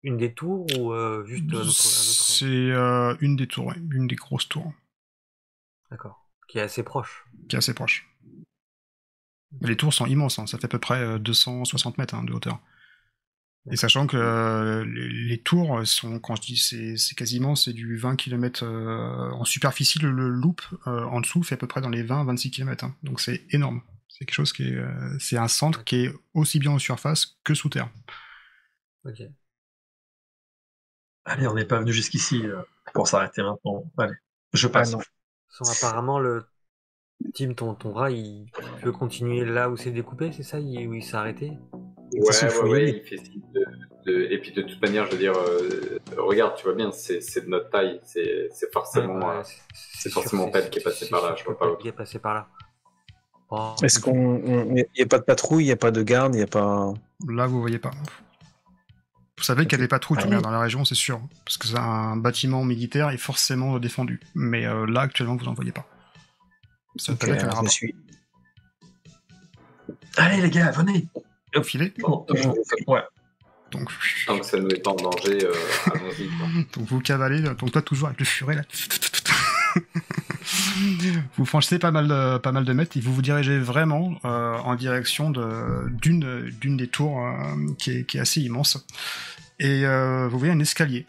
Une des tours, ou juste un autre?
C'est une des tours, ouais. Une des grosses tours.
D'accord. Qui est assez proche.
Les tours sont immenses, hein. Ça fait à peu près 260 mètres de hauteur. Et sachant que les tours sont, quand je dis c'est quasiment du 20 km en superficie, le loop en dessous fait à peu près dans les 20-26 km. Hein. Donc c'est énorme. C'est quelque chose c'est un centre qui est aussi bien en surface que sous terre.
Ok.
Allez, on n'est pas venu jusqu'ici pour s'arrêter maintenant. Allez, je passe.
Apparemment, le Tim, ton rat, il peut continuer là où c'est découpé, c'est ça? Où il s'est arrêté?
Ouais, il fait signe et puis de toute manière, je veux dire, regarde, tu vois bien, c'est de notre taille, c'est forcément, c'est forcément Pelle qui est passé par là, je vois pas l'autre.
Qui est passé par là. Oh.
Est-ce il n'y a pas de patrouille, il n'y a pas de garde, il n'y a pas...
Là, vous voyez pas. Vous savez qu'il y a des patrouilles dans la région, c'est sûr, parce que c'est un bâtiment militaire est forcément défendu. Mais là, actuellement, vous n'en voyez pas. Ça peut être un
suis.
Allez les gars, venez.
Au filet.
Ouais.
Donc,
tant que ça ne nous met pas en danger, allons-y.
Donc vous cavalez, donc toi toujours avec le furet là. Vous franchissez pas mal de mètres et vous vous dirigez vraiment en direction d'une des tours qui est assez immense. Et vous voyez un escalier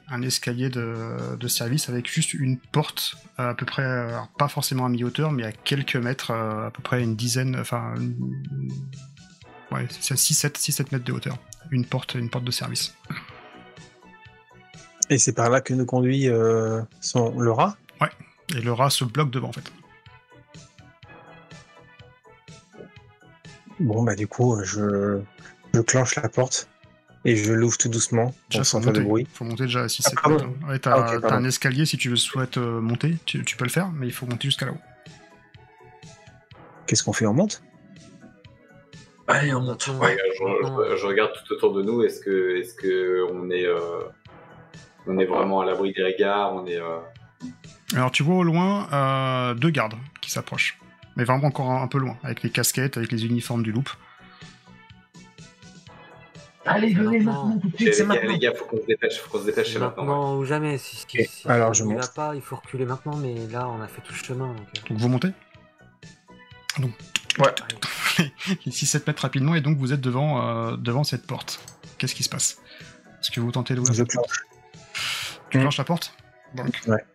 de service avec juste une porte à peu près, alors pas forcément à mi-hauteur, mais à quelques mètres, à peu près une dizaine, enfin, ouais, c'est à 6-7 mètres de hauteur. Une porte de service.
Et c'est par là que nous conduit le rat?
Ouais, et le rat se bloque devant en fait.
Bon, bah du coup, je clenche la porte. Et je l'ouvre tout doucement, sans faire de bruit.
Faut monter déjà à 6-7 mètres. Ouais, t'as un escalier si tu souhaites monter, tu peux le faire, mais il faut monter jusqu'à là-haut.
Qu'est-ce qu'on fait? On monte?
Allez, on monte.
Ouais, je regarde tout autour de nous, est-ce que on est vraiment à l'abri des regards,
Alors tu vois au loin 2 gardes qui s'approchent, mais vraiment encore un peu loin, avec les casquettes, avec les uniformes du loop.
Allez, venez maintenant, tout de suite, c'est maintenant.
Les gars, faut qu'on se dépêche, c'est maintenant.
Maintenant ou jamais. Si
alors je monte.
pas, il faut reculer maintenant, mais là on a fait tout le chemin.
Donc vous montez. Donc
ouais.
6-7 mètres rapidement, et donc vous êtes devant cette porte. Qu'est-ce qui se passe? Est-ce que vous tentez d'ouvrir?
Je clenche.
Tu clenches la porte? Donc.
Ouais.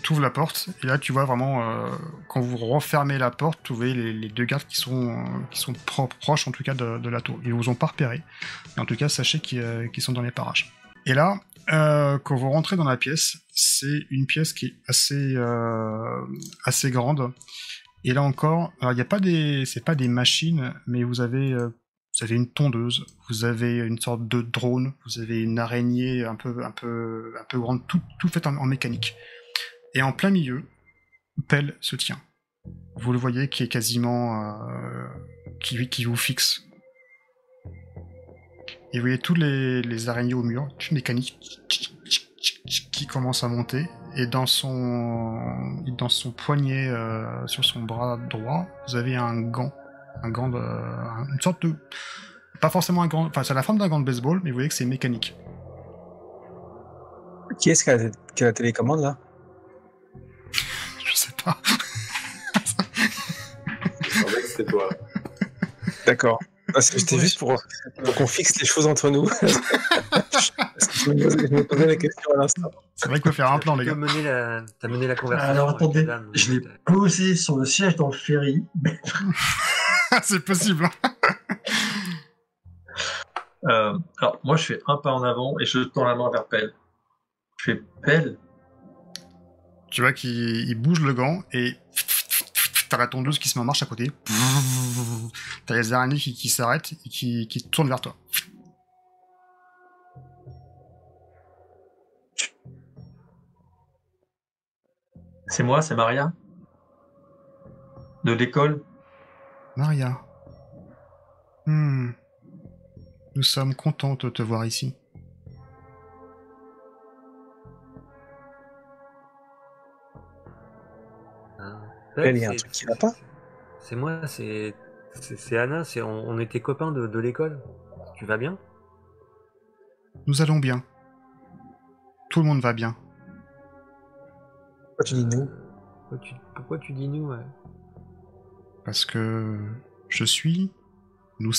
tu ouvres la porte, et là tu vois vraiment, quand vous refermez la porte, vous voyez les deux gardes qui sont proches en tout cas de la tour. Ils vous ont pas repéré, mais en tout cas sachez qu'ils sont dans les parages. Et là, quand vous rentrez dans la pièce, c'est une pièce qui est assez grande. Et là encore, c'est pas des machines, mais vous avez une tondeuse, vous avez une sorte de drone, vous avez une araignée un peu grande, tout fait en mécanique. Et en plein milieu, Pell se tient. Vous le voyez qui est quasiment qui vous fixe. Et vous voyez tous les araignées au mur, mécaniques, qui commencent à monter. Et dans son poignet, sur son bras droit, vous avez un gant une sorte de, pas forcément un gant, enfin c'est la forme d'un gant de baseball, mais vous voyez que c'est mécanique.
Qui est-ce qui a la télécommande là?
Je sais pas.
Je savais que c'était toi.
D'accord. C'était juste pour qu'on fixe les choses entre nous. Parce que je me posais la question à l'instant.
C'est vrai qu'il faut faire un plan, les gars.
T'as mené la conversation.
Alors attendez,
avec Adam,
je l'ai posé sur le siège dans le ferry.
C'est possible.
Alors moi je fais un pas en avant et je tends la main vers Pell. Je fais Pell.
Tu vois qu'il bouge le gant et t'as la tondeuse qui se met en marche à côté. T'as les araignées qui s'arrêtent et qui tournent vers toi.
C'est moi, c'est Maria. De l'école.
Maria. Nous sommes contents de te voir ici.
Il y a un truc qui va pas.
C'est moi, c'est Anna, on était copains de l'école. Tu vas bien?
Nous allons bien. Tout le monde va bien.
Pourquoi tu dis nous?
Pourquoi tu dis nous? Ouais.
Parce que nous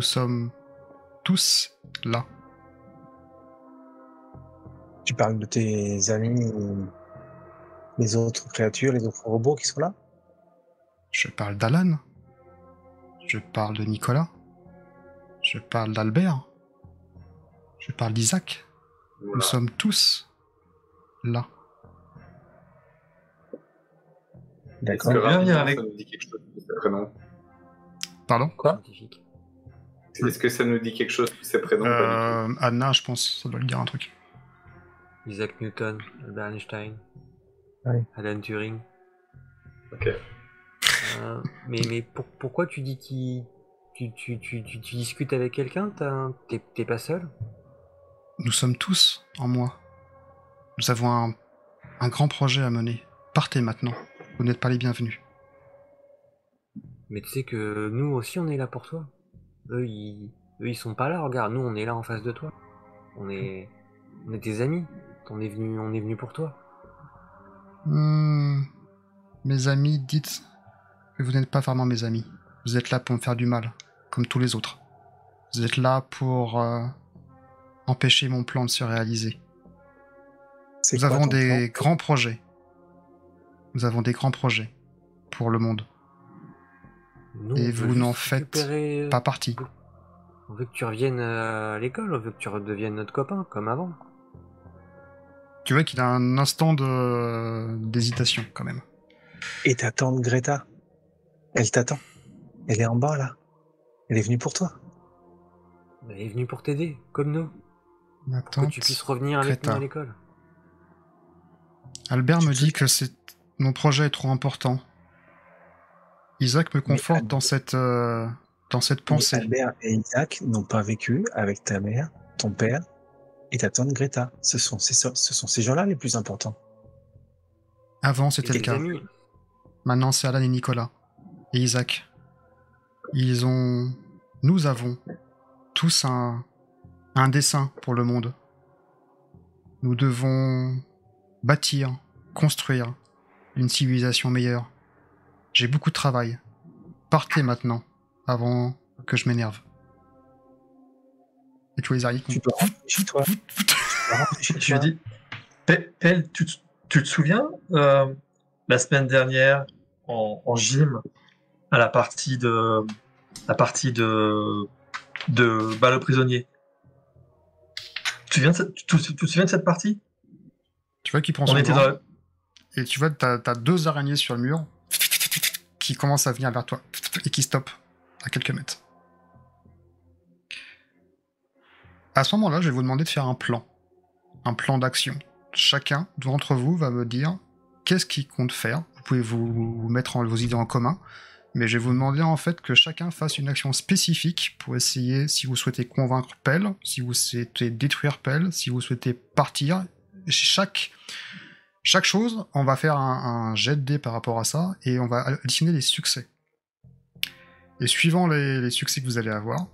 sommes tous là.
Tu parles de tes amis, les autres créatures, les autres robots qui sont là?
Je parle d'Alan. Je parle de Nicolas. Je parle d'Albert. Je parle d'Isaac.
Voilà.
Nous sommes tous là.
D'accord.
Est-ce que
Viens
rapidement,
avec-
ça nous dit quelque chose de ses prénoms?
Pardon?
Quoi?
Scientifique.
Est-ce que ça nous dit quelque chose de ses prénoms? Pas du tout.
Anna, je pense, ça doit lui dire un truc.
Isaac Newton, Albert Einstein,
Ouais.
Alan Turing.
Ok.
Mais pourquoi tu dis tu discutes avec quelqu'un? T'es pas seul?
Nous sommes tous en moi. Nous avons un grand projet à mener. Partez maintenant. Vous n'êtes pas les bienvenus.
Mais tu sais que nous aussi on est là pour toi. Eux ils sont pas là, regarde, nous on est là en face de toi. On est tes amis. On est venu pour toi.
Mes amis, dites que vous n'êtes pas vraiment mes amis. Vous êtes là pour me faire du mal, comme tous les autres. Vous êtes là pour empêcher mon plan de se réaliser.
C'est
Nous
quoi
avons
ton
des
plan?
grands projets. Nous avons des grands projets pour le monde.
Nous,
Et
on veut
vous n'en
juste
faites
récupérer-
pas partie.
On veut que tu reviennes à l'école, on veut que tu redeviennes notre copain, comme avant.
Tu vois qu'il a un instant d'hésitation quand même.
Et ta tante Greta, elle t'attend. Elle est en bas là. Elle est venue pour toi.
Elle est venue pour t'aider, comme nous.
Ma
Que
tante
tu puisses revenir avec
Greta.
nous à l'école.
Albert
Tu
me dit
sais-
que mon projet est trop important. Isaac me conforte
Mais
dans cette pensée.
Mais Albert et Isaac n'ont pas vécu avec ta mère, ton père et ta tante Greta. Ce sont ces gens-là les plus importants.
Avant, c'était le
Tes
cas.
amis.
Maintenant, c'est Alan et Nicolas. Et Isaac. Nous avons tous un dessein pour le monde. Nous devons bâtir, construire une civilisation meilleure. J'ai beaucoup de travail. Partez maintenant, avant que je m'énerve. Et tu vois les araignées qui
Tu dois rentrer chez toi. Tu dois rentrer chez
Je lui
toi.
dis, Pell, tu te souviens la semaine dernière en gym à la partie de balle aux prisonniers. Tu te souviens de cette partie?
Tu vois qu'il prend
On
son
était
gant,
dans la...
et tu vois, t'as 2 araignées sur le mur qui commencent à venir vers toi et qui stoppent à quelques mètres. À ce moment-là, je vais vous demander de faire un plan d'action. Chacun d'entre vous va me dire qu'est-ce qu'il compte faire. Vous pouvez vous mettre vos idées en commun, mais je vais vous demander en fait que chacun fasse une action spécifique pour essayer, si vous souhaitez convaincre Pell, si vous souhaitez détruire Pell, si vous souhaitez partir. Chaque chose, on va faire un jet de dés par rapport à ça, et on va additionner les succès. Et suivant les succès que vous allez avoir,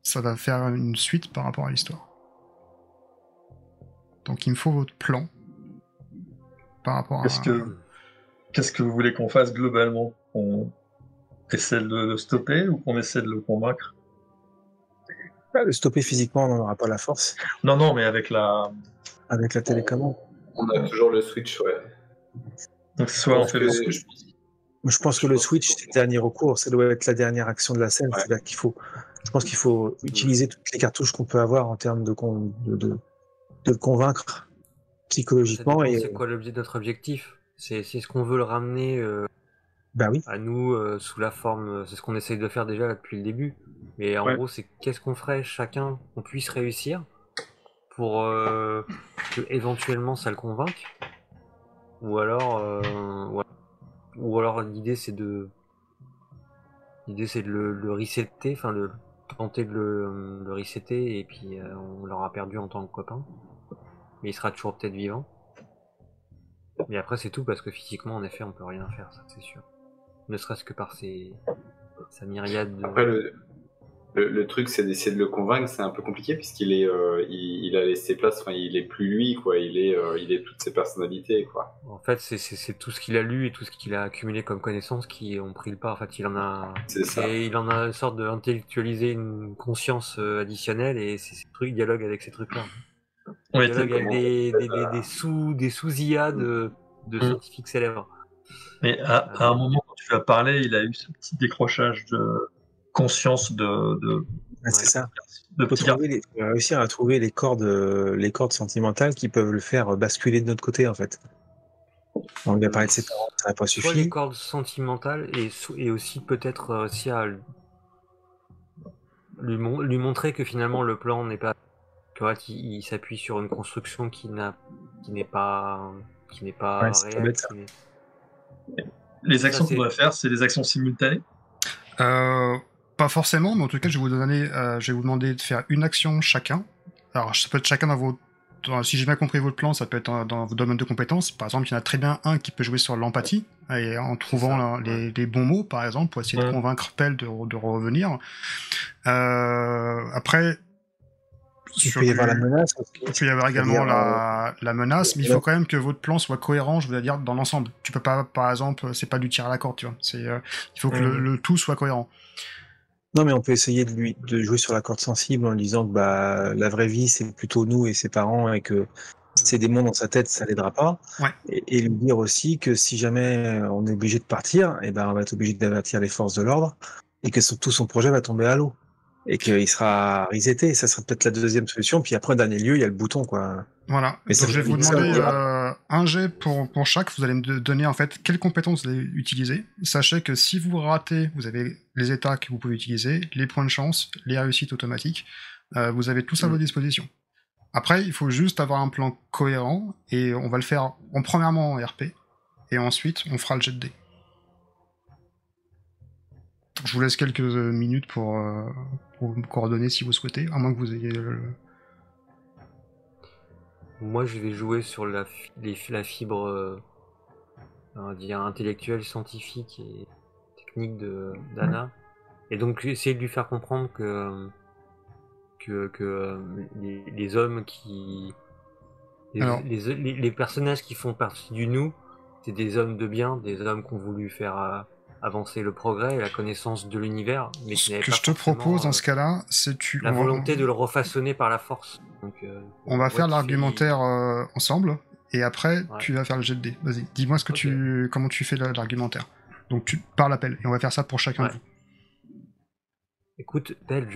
ça va faire une suite par rapport à l'histoire. Donc il me faut votre plan par rapport à...
Qu'est-ce que vous voulez qu'on fasse globalement? Qu'on essaie de le stopper ou qu'on essaie de le convaincre?
Le stopper physiquement, on n'aura pas la force.
Non, mais avec la
télécommande.
On a toujours le Switch, ouais.
Donc soit on fait le
Switch.
Je pense que le Switch, c'est le dernier recours. Ça doit être la dernière action de la scène.
Ouais.
C'est là qu'il faut... Je pense qu'il faut utiliser toutes les cartouches qu'on peut avoir en termes de le convaincre psychologiquement.
Ça dépend, c'est quoi notre objectif? C'est ce qu'on veut le ramener
Bah oui.
à nous sous la forme... C'est ce qu'on essaye de faire déjà là, depuis le début. Mais en gros, c'est qu'est-ce qu'on ferait chacun qu'on puisse réussir pour que éventuellement ça le convainque. Ou alors l'idée c'est de le resetter, enfin de tenter de le resetter, et puis on l'aura perdu en tant que copain. Mais il sera toujours peut-être vivant. Mais après c'est tout, parce que physiquement en effet on peut rien faire, ça c'est sûr. Ne serait-ce que par sa myriade de...
Après le truc, c'est d'essayer de le convaincre, c'est un peu compliqué puisqu'il est, il a laissé place, enfin, il est plus lui, quoi. Il est toutes ses personnalités, quoi.
En fait, c'est tout ce qu'il a lu et tout ce qu'il a accumulé comme connaissances qui ont pris le pas. En fait, il en a une sorte d'intellectualiser une conscience additionnelle, et ces trucs dialoguent avec ces trucs-là. Il dialogue avec des sous-IA de scientifiques célèbres.
Mais à un moment, quand tu lui as parlé, il a eu ce petit décrochage de conscience
C'est ça.
de
Il faut réussir à trouver les cordes sentimentales qui peuvent le faire basculer de notre côté, en fait. On lui a parlé de ses parents, ça n'a pas
Soit
suffi.
les cordes sentimentales, et aussi peut-être réussir à lui montrer que finalement le plan n'est pas... il s'appuie sur une construction qui n'est pas réelle.
Les actions qu'on doit faire, c'est des actions simultanées?
Pas forcément, mais en tout cas, je vais vous demander de faire une action chacun. Alors, ça peut être chacun si j'ai bien compris votre plan, ça peut être dans vos domaines de compétences. Par exemple, il y en a très bien un qui peut jouer sur l'empathie, et en trouvant les bons mots, par exemple, pour essayer de convaincre Pell de revenir. Après,
il peut y avoir la menace.
Il peut y avoir également la menace, mais il faut quand même que votre plan soit cohérent, je veux dire, dans l'ensemble. Tu peux pas, par exemple, c'est pas du tir à la corde, tu vois. Il faut que le tout soit cohérent.
Non, mais on peut essayer de jouer sur la corde sensible en disant que la vraie vie, c'est plutôt nous et ses parents, et que ces démons dans sa tête, ça l'aidera pas.
Ouais.
Et lui dire aussi que si jamais on est obligé de partir, on va être obligé d'avertir les forces de l'ordre, et que tout son projet va tomber à l'eau. Et qu'il sera reseté, ça sera peut-être la deuxième solution. Puis après, dernier lieu, il y a le bouton, quoi.
Voilà.
Mais
donc je vais vous demander un jet pour chaque. Vous allez me donner en fait quelles compétences vous allez utiliser. Sachez que si vous ratez, vous avez les états que vous pouvez utiliser, les points de chance, les réussites automatiques. Vous avez tout ça à votre disposition. Après, il faut juste avoir un plan cohérent, et on va le faire premièrement en RP, et ensuite on fera le jet de dés. Je vous laisse quelques minutes pour me coordonner si vous souhaitez, à moins que vous ayez
Moi, je vais jouer sur la fibre on va dire intellectuelle, scientifique et technique d'Anna. Et donc essayer de lui faire comprendre que les hommes qui... Les personnages qui font partie du nous, c'est des hommes de bien, des hommes qui ont voulu faire avancer le progrès et la connaissance de l'univers, mais
Ce
tu n'avais
que
pas
je te
forcément,
propose dans ce cas-là, c'est
la volonté de le refaçonner par la force. Donc,
on va faire l'argumentaire ensemble, et après,
Ouais.
tu vas faire le jet de dés. Vas-y, dis-moi comment tu fais l'argumentaire. Donc, tu par l'appel, et on va faire ça pour chacun de vous.
Écoute, Tel,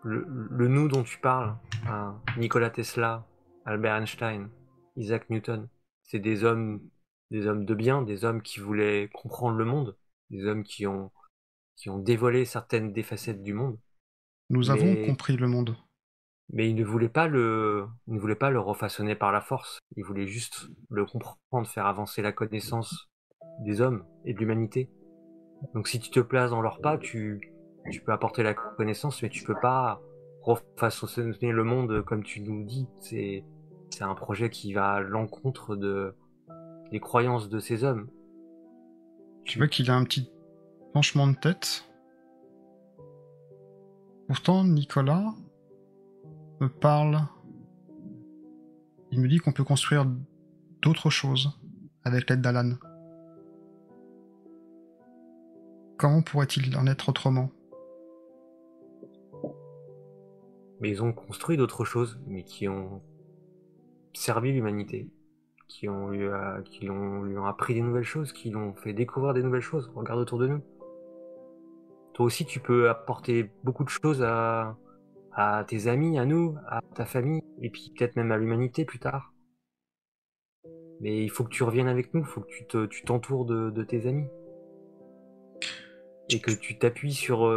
le nous dont tu parles, hein, Nikola Tesla, Albert Einstein, Isaac Newton, c'est des hommes de bien, des hommes qui voulaient comprendre le monde, des hommes qui ont dévoilé certaines des facettes du monde.
Nous avons compris le monde.
Mais ils ne voulaient pas le refaçonner par la force. Ils voulaient juste le comprendre, faire avancer la connaissance des hommes et de l'humanité. Donc si tu te places dans leurs pas, tu peux apporter la connaissance, mais tu peux pas refaçonner le monde comme tu nous dis. C'est un projet qui va à l'encontre des croyances de ces hommes.
Tu vois qu'il a un petit penchement de tête. Pourtant, Nicolas me parle. Il me dit qu'on peut construire d'autres choses avec l'aide d'Alan. Comment pourrait-il en être autrement?
Mais ils ont construit d'autres choses, mais qui ont servi l'humanité, qui lui ont appris des nouvelles choses, qui lui ont fait découvrir des nouvelles choses. Regarde autour de nous. Toi aussi, tu peux apporter beaucoup de choses à tes amis, à nous, à ta famille, et puis peut-être même à l'humanité plus tard. Mais il faut que tu reviennes avec nous, il faut que tu t'entoures de tes amis. Et que tu t'appuies sur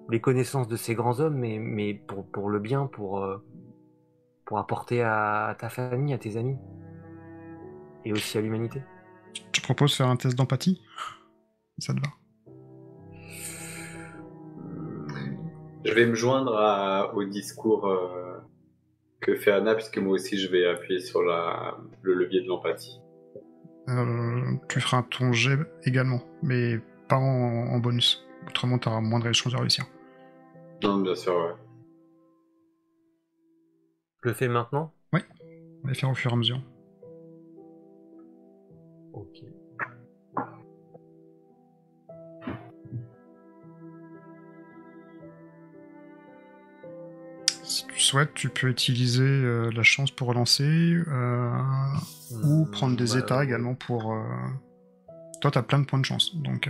les connaissances de ces grands hommes, mais pour le bien, pour apporter à ta famille, à tes amis. Et aussi à l'humanité.
Je propose de faire un test d'empathie. Ça te va?
Je vais me joindre au discours que fait Anna, puisque moi aussi je vais appuyer sur le levier de l'empathie.
Tu feras ton jet également, mais pas en bonus. Autrement, tu auras moins de chances de réussir.
Non, bien sûr, ouais.
Je le fais maintenant?
Oui, on va faire au fur et à mesure.
Ok.
Si tu souhaites, tu peux utiliser la chance pour relancer, ou prendre des états également pour... Toi, t'as plein de points de chance, donc...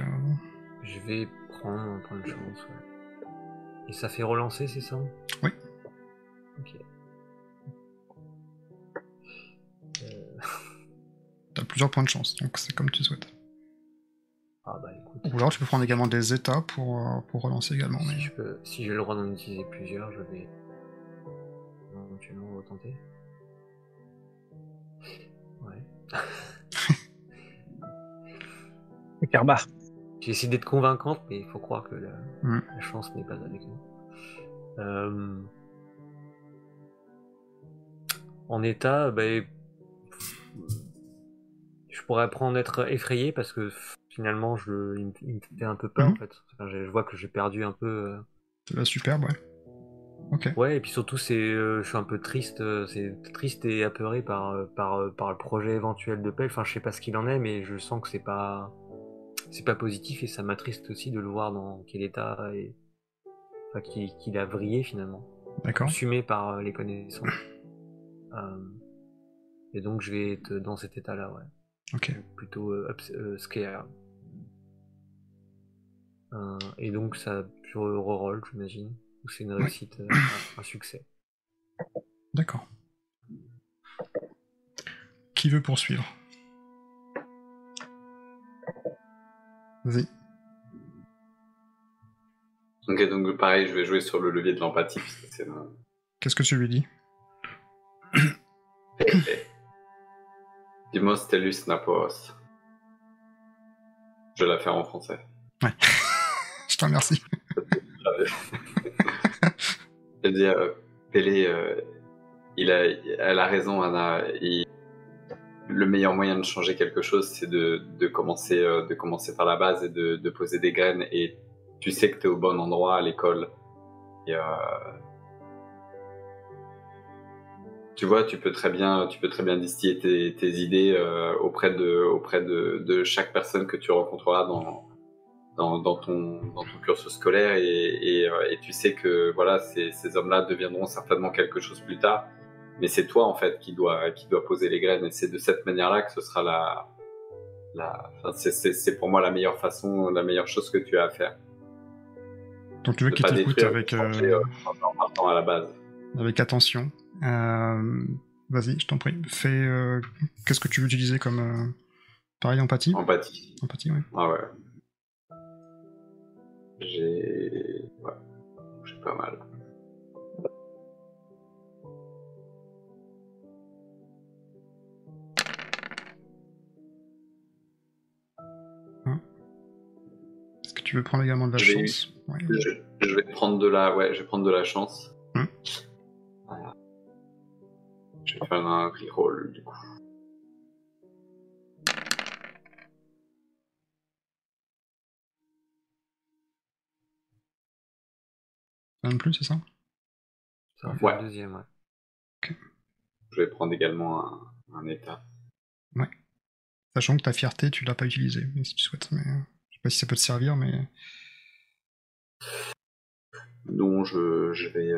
Je vais prendre un point de chance, ouais. Et ça fait relancer, c'est ça?
Oui.
Ok.
T'as plusieurs points de chance, donc c'est comme tu souhaites.
Ah bah écoute.
Ou alors tu peux prendre également des états pour relancer également. Mais...
Si j'ai le droit d'en utiliser plusieurs, je vais éventuellement retenter. Ouais.
Karma.
J'ai essayé d'être convaincante, mais il faut croire que la chance n'est pas avec nous. En état, je pourrais prendre être effrayé parce que finalement, il me fait un peu peur en fait. Enfin, je vois que j'ai perdu un peu.
C'est la superbe, ouais. Ok.
Ouais, et puis surtout, je suis un peu triste, c'est triste et apeuré par le projet éventuel de paix. Enfin, je sais pas ce qu'il en est, mais je sens que c'est pas positif et ça m'attriste aussi de le voir dans quel état et enfin, qu'il a vrillé finalement.
D'accord.
Consumé par les connaissances. Et donc je vais être dans cet état-là, ouais.
Ok.
Donc, plutôt scared. Et donc ça, je reroll, j'imagine. Ou c'est une réussite, un succès.
D'accord. Qui veut poursuivre? Vas-y.
Ok, donc pareil, je vais jouer sur le levier de l'empathie, puisque c'est
Qu'est-ce que tu lui dis?
Dimos telus napos. Je vais la faire en français.
Ouais. Je te remercie.
Je veux dire, Pélé, elle a raison, Anna. Le meilleur moyen de changer quelque chose, c'est de commencer par la base et de poser des graines. Et tu sais que tu es au bon endroit à l'école. Et tu vois, tu peux très bien distiller tes idées auprès de chaque personne que tu rencontreras dans ton cursus scolaire et tu sais que voilà, ces hommes-là deviendront certainement quelque chose plus tard. Mais c'est toi en fait qui doit poser les graines et c'est de cette manière-là que ce sera c'est pour moi la meilleure façon, la meilleure chose que tu as à faire.
Donc tu veux qu'il t'écoute avec
en partant à la base.
Avec attention. Vas-y, je t'en prie. Fais. Qu'est-ce que tu veux utiliser comme pareil, empathie.
Empathie,
ouais.
Ah ouais. J'ai pas mal.
Est-ce que tu veux prendre également de la chance?
Ouais. Je vais prendre de la chance. Voilà. Je vais faire un reroll du coup.
Un plus, c'est ça?
Ça va faire le deuxième, ouais.
Okay.
Je vais prendre également un état.
Ouais. Sachant que ta fierté, tu l'as pas utilisée, mais si tu souhaites. Mais je sais pas si ça peut te servir, mais.
Non, je vais.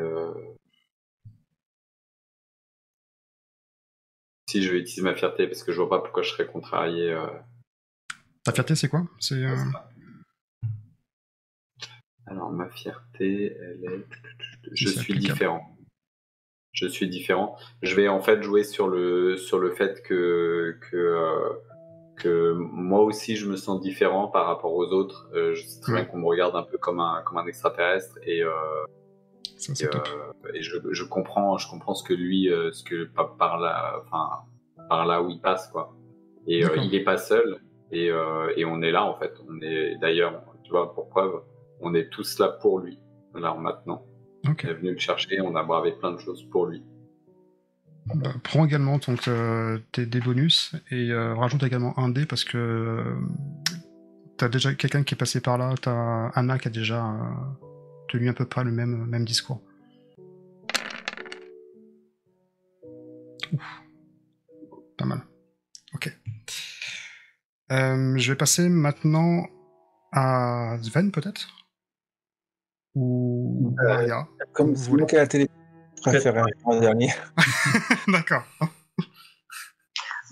Si je vais utiliser ma fierté, parce que je vois pas pourquoi je serais contrarié.
Ta fierté, c'est quoi? C'est.
Alors, ma fierté, elle est. Je suis différent. Je suis différent. Je vais en fait jouer sur le fait que moi aussi je me sens différent par rapport aux autres. Je sais très bien qu'on me regarde un peu comme un extraterrestre et je comprends ce que lui, par là où il passe quoi. Et il est pas seul et on est là en fait. On est d'ailleurs, tu vois, pour preuve, on est tous là pour lui là maintenant.
Okay.
On est venu le chercher, on a bravé plein de choses pour lui.
Bah, prends également donc, des bonus et rajoute également un dé parce que t'as déjà quelqu'un qui est passé par là, t'as Anna qui a déjà tenu à peu près le même discours. Ouf. Pas mal. Ok. Je vais passer maintenant à Sven peut-être ou Maria.
Comme vous voulez. À la télé. Je préfère répondre dernier.
D'accord.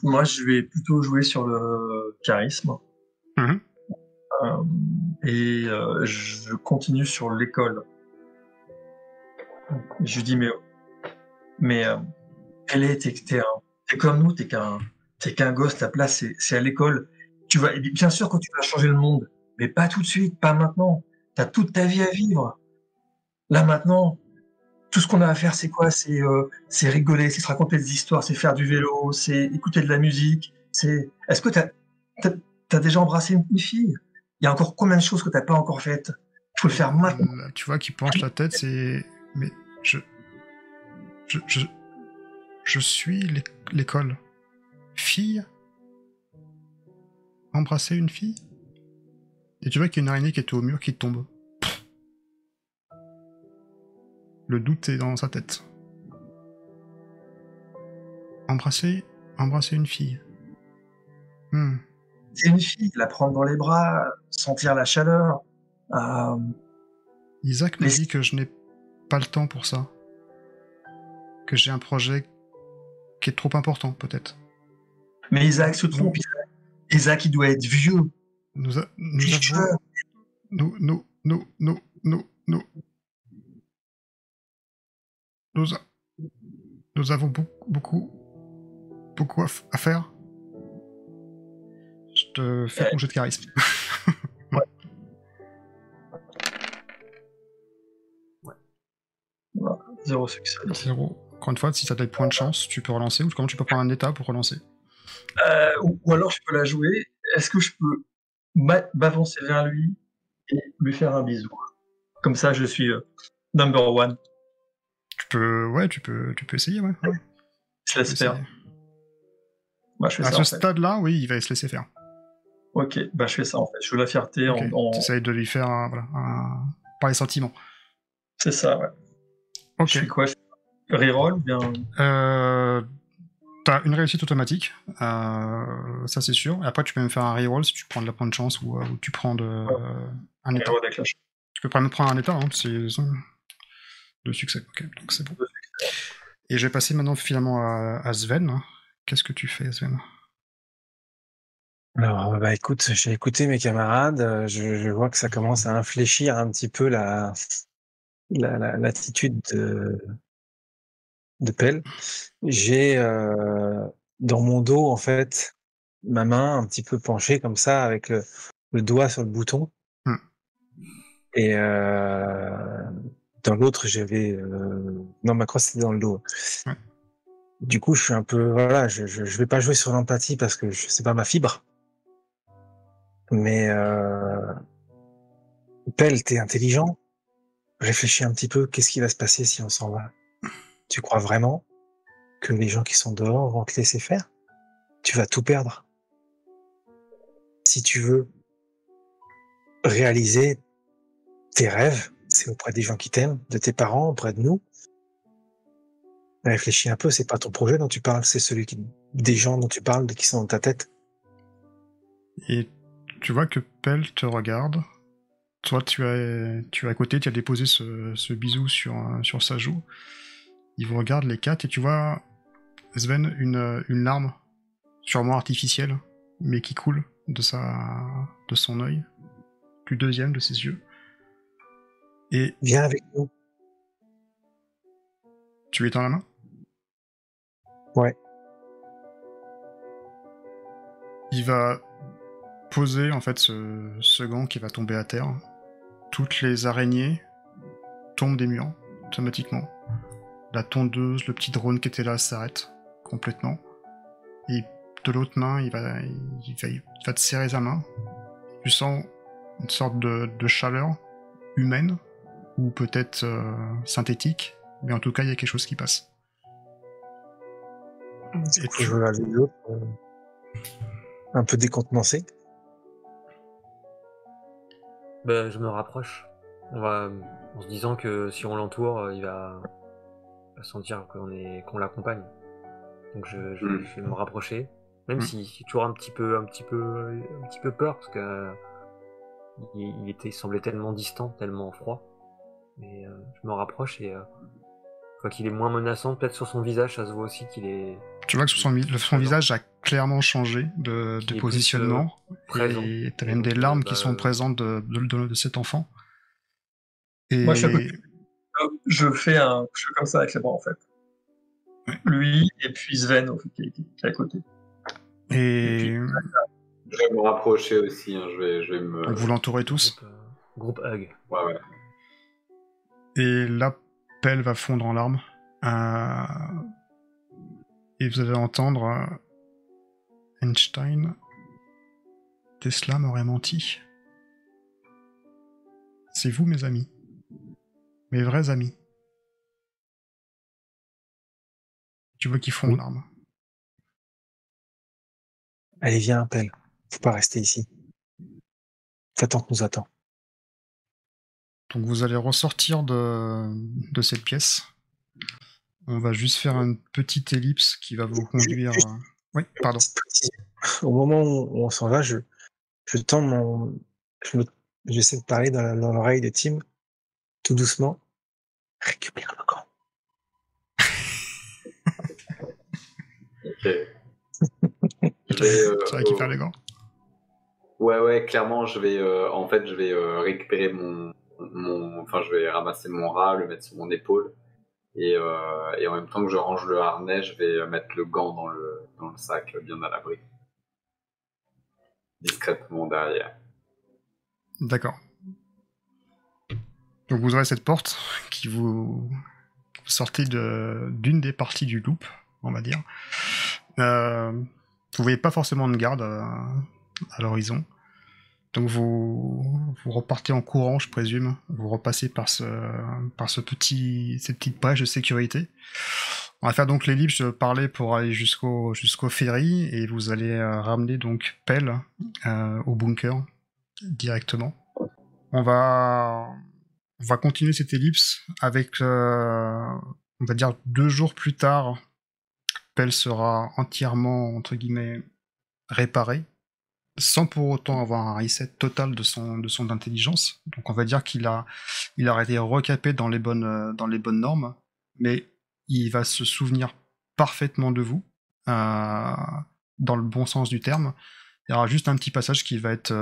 Moi, je vais plutôt jouer sur le charisme. Et je continue sur l'école. Je lui dis, mais quel est t'es comme nous, t'es qu'un gosse, ta place, c'est à l'école. Tu vas, bien sûr que tu vas changer le monde, mais pas tout de suite, pas maintenant. T'as toute ta vie à vivre. Là, maintenant, tout ce qu'on a à faire, c'est quoi? C'est rigoler, c'est se raconter des histoires, c'est faire du vélo, c'est écouter de la musique. Est-ce que t'as déjà embrassé une fille? Il y a encore combien de choses que t'as pas encore faites? Il faut le faire maintenant.
Là, tu vois qu'il penche la tête, c'est... Mais je suis l'école. Fille? Embrasser une fille? Et tu vois qu'il y a une araignée qui était au mur qui tombe. Le doute est dans sa tête. Embrasser une fille.
C'est une fille, la prendre dans les bras, sentir la chaleur.
Isaac me dit que je n'ai pas le temps pour ça. Que j'ai un projet qui est trop important, peut-être.
Mais Isaac se trompe. Isaac, il doit être vieux.
Nous avons beaucoup à faire. Je te fais ton jet de charisme.
Ouais. 0 succès.
0. Encore une fois, si tu as des points de chance, tu peux relancer, ou comment tu peux prendre un état pour relancer.
Ou alors je peux la jouer. Est-ce que je peux m'avancer vers lui et lui faire un bisou? Comme ça, je suis number one.
Tu peux essayer, ouais.
Je laisse faire. Bah, je fais
à
ça,
ce stade-là, oui, il va se laisser faire.
Ok, bah je fais ça en fait. Je veux la fierté
okay. Tu essayes de lui faire par les sentiments.
C'est ça, ouais.
Ok.
Je fais quoi? Reroll, bien.
T'as une réussite automatique, ça c'est sûr. Et après, tu peux même faire un reroll si tu prends de la pointe de chance ou tu prends un état.
Reroll avec la chance.
Tu peux même prendre un état, hein, c'est de succès. Ok, donc c'est bon. Et je vais passer maintenant finalement à Sven. Qu'est-ce que tu fais, Sven?
Alors, bah écoute, j'ai écouté mes camarades, je vois que ça commence à infléchir un petit peu l'attitude de Pell. J'ai dans mon dos, en fait, ma main un petit peu penchée comme ça, avec le doigt sur le bouton. Et dans l'autre, j'avais... Non, ma croix, c'était dans le dos. Du coup, je suis un peu... Voilà, je vais pas jouer sur l'empathie parce que c'est pas ma fibre. Mais Pell, t'es intelligent. Réfléchis un petit peu, qu'est-ce qui va se passer si on s'en va? Tu crois vraiment que les gens qui sont dehors vont te laisser faire? Tu vas tout perdre. Si tu veux réaliser tes rêves, c'est auprès des gens qui t'aiment, de tes parents, auprès de nous. Réfléchis un peu, c'est pas ton projet dont tu parles, c'est des gens dont tu parles, qui sont dans ta tête.
Et tu vois que Pell te regarde. Toi, tu es à côté, tu as déposé ce bisou sur sa joue. Il vous regarde les quatre et tu vois, Sven, une larme, sûrement artificielle, mais qui coule de son œil, du deuxième de ses yeux. Et
viens avec nous.
Tu lui tends la main?
Ouais.
Il va poser en fait ce gant qui va tomber à terre. Toutes les araignées tombent des murs automatiquement. La tondeuse, le petit drone qui était là s'arrête complètement. Et de l'autre main, il va te serrer sa main. Tu sens une sorte de chaleur humaine, ou peut-être synthétique, mais en tout cas, il y a quelque chose qui passe.
Et je regarde les autres, un peu décontenancé.
Ben, je me rapproche. En se disant que si on l'entoure, il va sentir qu'on l'accompagne. Donc je vais me rapprocher, même si j'ai toujours un petit peu peur parce que il semblait tellement distant, tellement froid. Mais je me rapproche et je vois qu'il est moins menaçant. Peut-être sur son visage, ça se voit aussi qu'il est.
Tu vois que son visage a clairement changé de positionnement. Et t'as même des larmes qui sont présentes de cet enfant. Et...
Moi, je suis à côté. Je fais comme ça avec les bras, en fait. Ouais. Lui, et puis Sven, qui est à côté.
Et
je vais me rapprocher aussi. Hein. Je vais me.
Vous l'entourez tous.
Groupe hug.
Ouais.
Et là, Pell va fondre en larmes. Et vous allez entendre Einstein. Tesla m'aurait menti. C'est vous, mes amis. Mes vrais amis. Tu vois qu'ils font en larmes.
Allez, viens, Pell. Faut pas rester ici. T'attends que nous attend.
Donc vous allez ressortir de cette pièce. On va juste faire une petite ellipse qui va vous conduire... Oui, pardon.
Au moment où on s'en va, je tends j'essaie de parler dans l'oreille de Tim, tout doucement. Récupère le gant.
Ok.
Tu récupères les gants?
Ouais, clairement, je vais récupérer enfin, je vais ramasser mon rat, le mettre sur mon épaule, et en même temps que je range le harnais, je vais mettre le gant dans le sac, bien à l'abri, discrètement derrière.
D'accord. Donc vous aurez cette porte qui vous sortez d'une des parties du loop, on va dire. Vous voyez pas forcément de garde à l'horizon. Donc vous repartez en courant, je présume. Vous repassez par cette petite brèche de sécurité. On va faire donc l'ellipse de parler pour aller jusqu'au ferry, et vous allez ramener donc Pell au bunker directement. On va continuer cette ellipse avec on va dire 2 jours plus tard, Pell sera entièrement, entre guillemets, réparé, sans pour autant avoir un reset total de son intelligence. Donc on va dire qu'il a été recapé dans les bonnes normes, mais il va se souvenir parfaitement de vous, dans le bon sens du terme. Il y aura juste un petit passage qui va être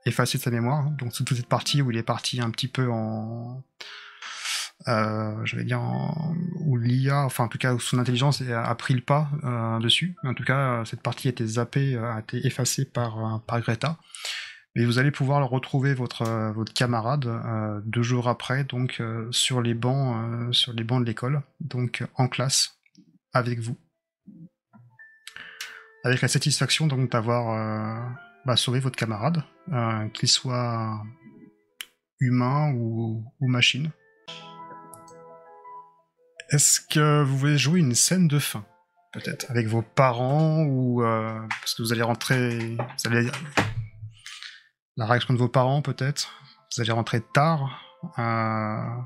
effacé de sa mémoire. Donc c'est toute cette partie où il est parti un petit peu en... où l'IA, enfin en tout cas où son intelligence a pris le pas dessus. En tout cas, cette partie a été zappée, a été effacée par Greta. Et vous allez pouvoir retrouver votre camarade 2 jours après, donc sur les bancs de l'école, donc en classe avec vous, avec la satisfaction donc d'avoir sauvé votre camarade, qu'il soit humain ou machine. Est-ce que vous voulez jouer une scène de fin, peut-être, avec vos parents, ou parce que vous allez rentrer... La réaction de vos parents, peut-être. Vous allez rentrer tard.
À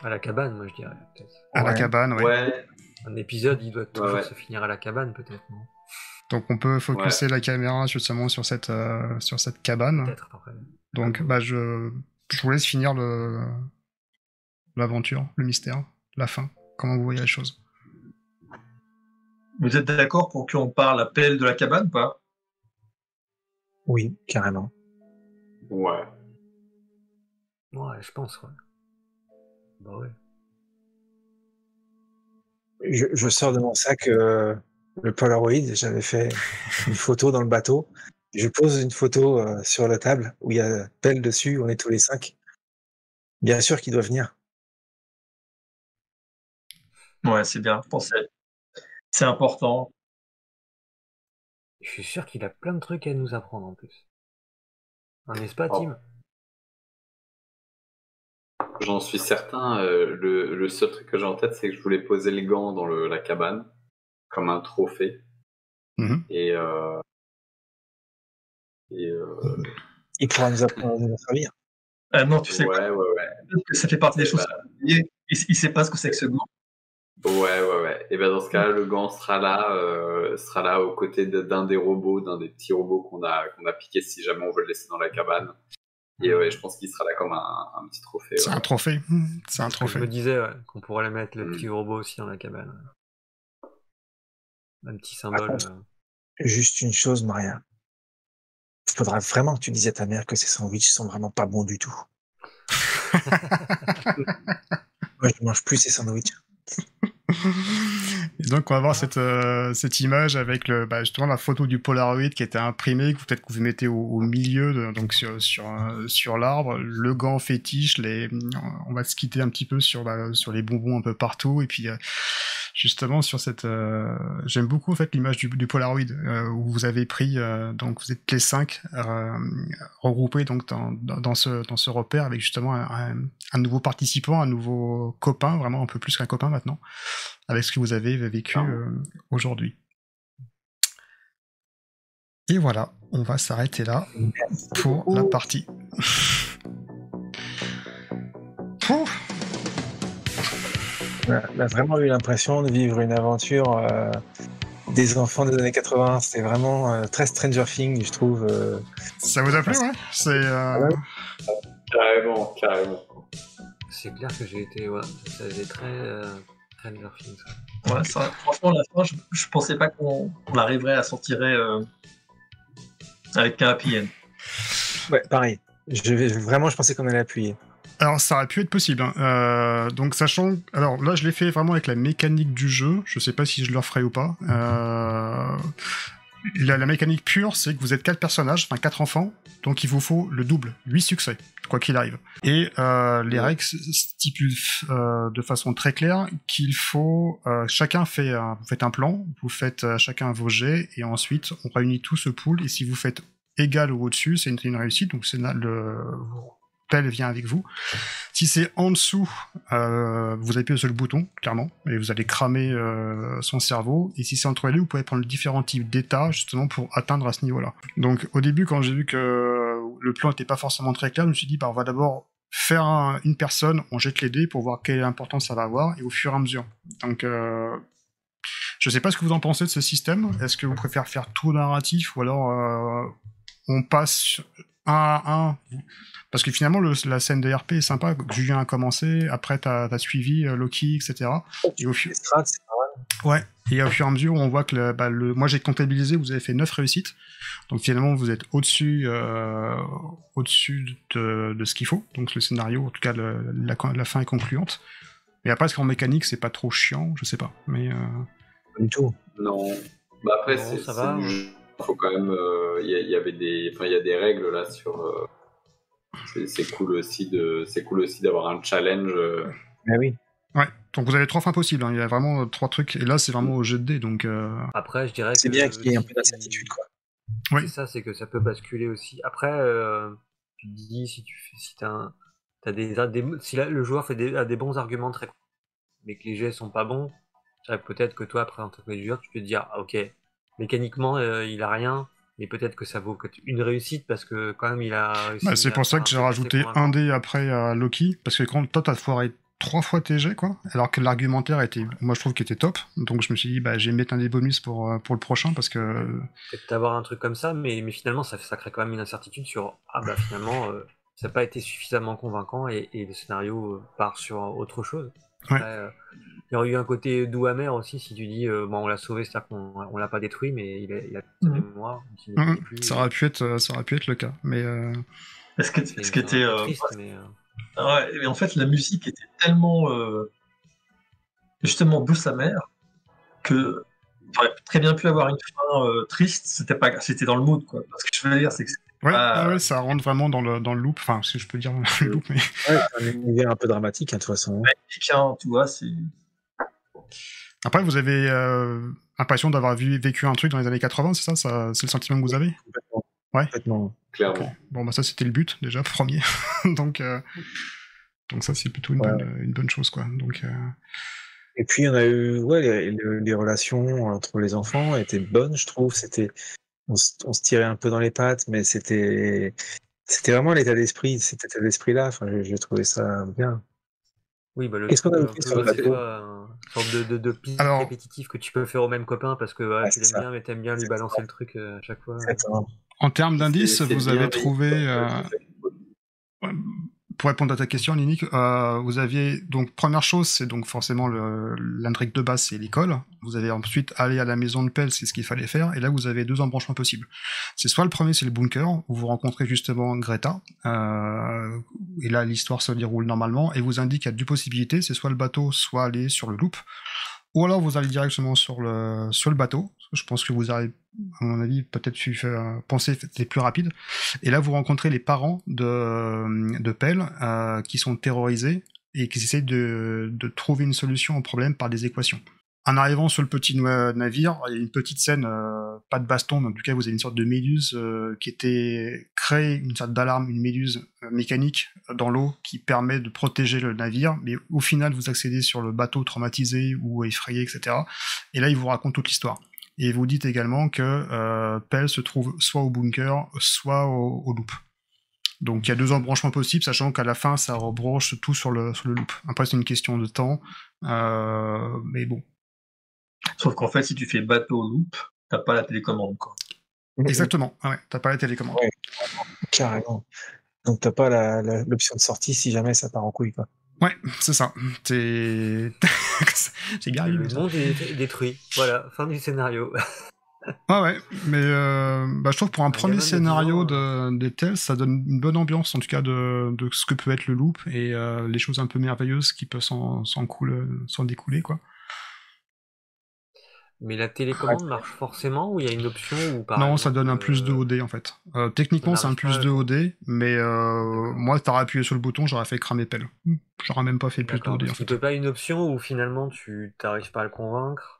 la cabane, moi, je dirais, peut-être.
À la cabane, ouais.
Ouais.
Un épisode, il doit toujours se finir à la cabane, peut-être, non?
Donc on peut focuser la caméra justement sur cette cabane.
Peut-être, après.
Donc je vous laisse finir l'aventure, le mystère, la fin. Comment vous voyez les choses?
Vous êtes d'accord pour qu'on parle à Pell de la cabane ou pas?
Oui, carrément.
Ouais.
Ouais, je pense, ouais. Bah ouais.
Je sors de mon sac le Polaroid, j'avais fait une photo dans le bateau. Je pose une photo sur la table où il y a Pell dessus, on est tous les 5. Bien sûr qu'il doit venir.
Ouais, c'est bien, c'est important.
Je suis sûr qu'il a plein de trucs à nous apprendre en plus. N'est-ce pas, Tim?
J'en suis certain. Le seul truc que j'ai en tête, c'est que je voulais poser les gants dans la cabane, comme un trophée.
Mm-hmm.
Il pourra nous apprendre à nous servir.
Non, tu sais
ouais.
Ça fait partie des choses. Il sait pas ce que c'est que ce gant.
Ouais. Et ben dans ce cas-là, le gant sera là aux côtés d'un des petits robots qu'on a piqué si jamais on veut le laisser dans la cabane. Et ouais, je pense qu'il sera là comme un petit trophée.
C'est un trophée. C'est un trophée.
Je me disais qu'on pourrait mettre le petit robot aussi dans la cabane. Un petit symbole.
Contre, juste une chose, Maria. Il faudra vraiment que tu dises à ta mère que ces sandwichs sont vraiment pas bons du tout. Moi, je mange plus ces sandwichs.
Et donc on va voir cette image avec justement la photo du Polaroid qui a été imprimée, que peut-être que vous mettez au milieu, donc sur l'arbre, le gant fétiche, on va se quitter un petit peu sur les bonbons un peu partout, et puis justement sur cette... j'aime beaucoup en fait l'image du Polaroid, où vous avez pris, donc vous êtes les 5 regroupés donc dans ce repère, avec justement un nouveau participant, un nouveau copain, vraiment un peu plus qu'un copain maintenant, avec ce que vous avez vécu aujourd'hui. Et voilà, on va s'arrêter là pour la partie.
On a vraiment eu l'impression de vivre une aventure des enfants des années 80. C'était vraiment très Stranger Things, je trouve.
Ça vous a plu, ouais? C'est...
Carrément.
C'est clair que j'ai été... Ouais, ça faisait très Stranger Things.
Ouais, franchement, la fin, je pensais pas qu'on arriverait à s'en tirer avec un happy end.
Ouais, pareil. Vraiment, je pensais qu'on allait appuyer.
Alors, ça aurait pu être possible. Hein. Donc, sachant... Alors, là, je l'ai fait vraiment avec la mécanique du jeu. Je sais pas si je le referai ou pas. La mécanique pure, c'est que vous êtes 4 personnages, enfin 4 enfants, donc il vous faut le double, 8 succès, quoi qu'il arrive. Et les règles stipulent de façon très claire qu'il faut... chacun vous faites un plan, vous faites chacun vos jets, et ensuite on réunit tout ce pool, et si vous faites égal ou au-dessus, c'est une réussite, donc c'est Pell vient avec vous. Si c'est en dessous, vous appuyez sur le bouton, clairement, et vous allez cramer son cerveau. Et si c'est entre les deux, vous pouvez prendre différents types d'états, justement, pour atteindre à ce niveau-là. Donc, au début, quand j'ai vu que le plan n'était pas forcément très clair, je me suis dit, on va d'abord faire une personne, on jette les dés pour voir quelle importance ça va avoir, et au fur et à mesure. Donc, je sais pas ce que vous en pensez de ce système. Est-ce que vous préférez faire tout narratif, ou alors on passe un à un? Parce que finalement, la scène de RP est sympa. Julien a commencé, après t'as suivi Loki, etc. Et au fur... Ouais, et au fur et à mesure, on voit que moi j'ai comptabilisé, vous avez fait 9 réussites. Donc finalement, vous êtes au-dessus de ce qu'il faut. Donc le scénario, en tout cas, la fin est concluante. Et après, est-ce qu'en mécanique, c'est pas trop chiant? Je sais pas. Mais
Pas du tout.
Non. Bah après,
Non,
c'est
ça va.
du jeu. Faut quand même. Il y avait des. Enfin, il y a des règles là sur. C'est cool aussi d'avoir un challenge.
Ah oui.
ouais. Donc vous avez 3 fins possibles. Hein. Il y a vraiment 3 trucs. Et là, c'est vraiment au jet de dés. Donc.
Après, je dirais
C'est
que
bien qu'il y ait un
si
peu d'incertitude, quoi.
Oui.
c'est ça, c'est que ça peut basculer aussi. Après, tu te dis si t'as si le joueur a des bons arguments très, mais que les jets sont pas bons, je dirais peut-être que toi, après en tant que joueur, tu peux te dire, ah, ok, mécaniquement, il a rien, mais peut-être que ça vaut une réussite parce que quand même il a réussi.
Bah, c'est pour ça que j'ai rajouté un dé après à Loki, parce que quand toi t'as foiré 3 fois tes jets, quoi, alors que l'argumentaire était, moi je trouve qu'il était top, donc je me suis dit, bah, je vais mettre un des bonus pour le prochain, parce que...
Peut-être d'avoir un truc comme ça, mais finalement ça crée quand même une incertitude sur, ah bah finalement, ça n'a pas été suffisamment convaincant et le scénario part sur autre chose. Après, il y aurait eu un côté doux amer aussi si tu dis, bon, on l'a sauvé, c'est-à-dire qu'on l'a pas détruit, mais il a sa mémoire.
Ça aurait pu être le cas, mais...
Est-ce que t'es...
triste, mais...
Ouais, mais en fait, la musique était tellement justement douce amère que j'aurais très bien pu avoir une fin triste. C'était dans le mood, quoi. Ce que je veux dire, c'est que
ouais, ça rentre vraiment dans le loop. Enfin, si je peux dire dans le loop, mais...
Ouais, c'est un univers un peu dramatique, hein, de toute façon.
magnifique, hein, tu vois, c'est...
Après, vous avez l'impression d'avoir vécu un truc dans les années 80, c'est ça? C'est le sentiment que vous avez?
Complètement.
Ouais.
Complètement.
Clairement.
Okay. Bon, bah ça, c'était le but, déjà, premier. donc ça, c'est plutôt une bonne chose, quoi. Donc...
Et puis, on a eu... Ouais, les relations entre les enfants étaient bonnes, je trouve. On se tirait un peu dans les pattes, mais c'était vraiment l'état d'esprit, cet état d'esprit-là. Enfin, j'ai trouvé ça bien.
Oui, bah
Qu'est-ce qu'on a noté sur le bateau?
une sorte de piste
Alors...
répétitif que tu peux faire au même copain parce que tu l'aimes bien, mais t'aimes bien lui balancer le truc à chaque fois.
Exactement.
En termes d'indices, vous avez trouvé...
Ouais.
Pour répondre à ta question, Ninik, vous aviez... Donc, première chose, c'est donc forcément l'intrigue de base, c'est l'école. Vous avez ensuite aller à la maison de Pell, c'est ce qu'il fallait faire. Et là, vous avez 2 embranchements possibles. C'est soit le premier, c'est le bunker, où vous rencontrez justement Greta. Et là, l'histoire se déroule normalement. Et vous indique qu'il y a 2 possibilités. C'est soit le bateau, soit aller sur le loop. Ou alors, vous allez directement sur le bateau. Je pense que vous avez, à mon avis, peut-être penser c'était plus rapide. Et là, vous rencontrez les parents de Pell qui sont terrorisés et qui essaient de trouver une solution au problème par des équations. En arrivant sur le petit navire, il y a une petite scène, pas de baston, mais en tout cas, vous avez une sorte de méduse qui était créée, une sorte d'alarme, une méduse mécanique dans l'eau qui permet de protéger le navire, mais au final, vous accédez sur le bateau traumatisé ou effrayé, etc. Et là, il vous raconte toute l'histoire. Et vous dites également que Pell se trouve soit au bunker, soit au loop. Donc il y a 2 embranchements possibles, sachant qu'à la fin, ça rebranche tout sur le loop. Après, c'est une question de temps, mais bon.
Sauf qu'en fait, si tu fais bateau loop, t'as pas la télécommande, quoi.
Exactement, ouais, t'as pas la télécommande.
Ouais, carrément. Donc t'as pas l'option de sortie si jamais ça part en couille, quoi.
Ouais, c'est ça. C'est bien.
Le monde est détruit. Voilà, fin du scénario.
Ouais, mais je trouve pour un premier scénario des Tales, ça donne une bonne ambiance, en tout cas de ce que peut être le loop et les choses un peu merveilleuses qui peuvent s'en découler, quoi.
Mais la télécommande marche forcément ou il y a une option où par
Non,
exemple,
ça donne un plus 2 OD en fait. Techniquement, c'est un plus 2 OD, mais moi, t'aurais appuyé sur le bouton, j'aurais fait cramer Pell. J'aurais même pas fait le plus 2 OD en fait.
Il peut pas une option où finalement tu t'arrives pas à le convaincre.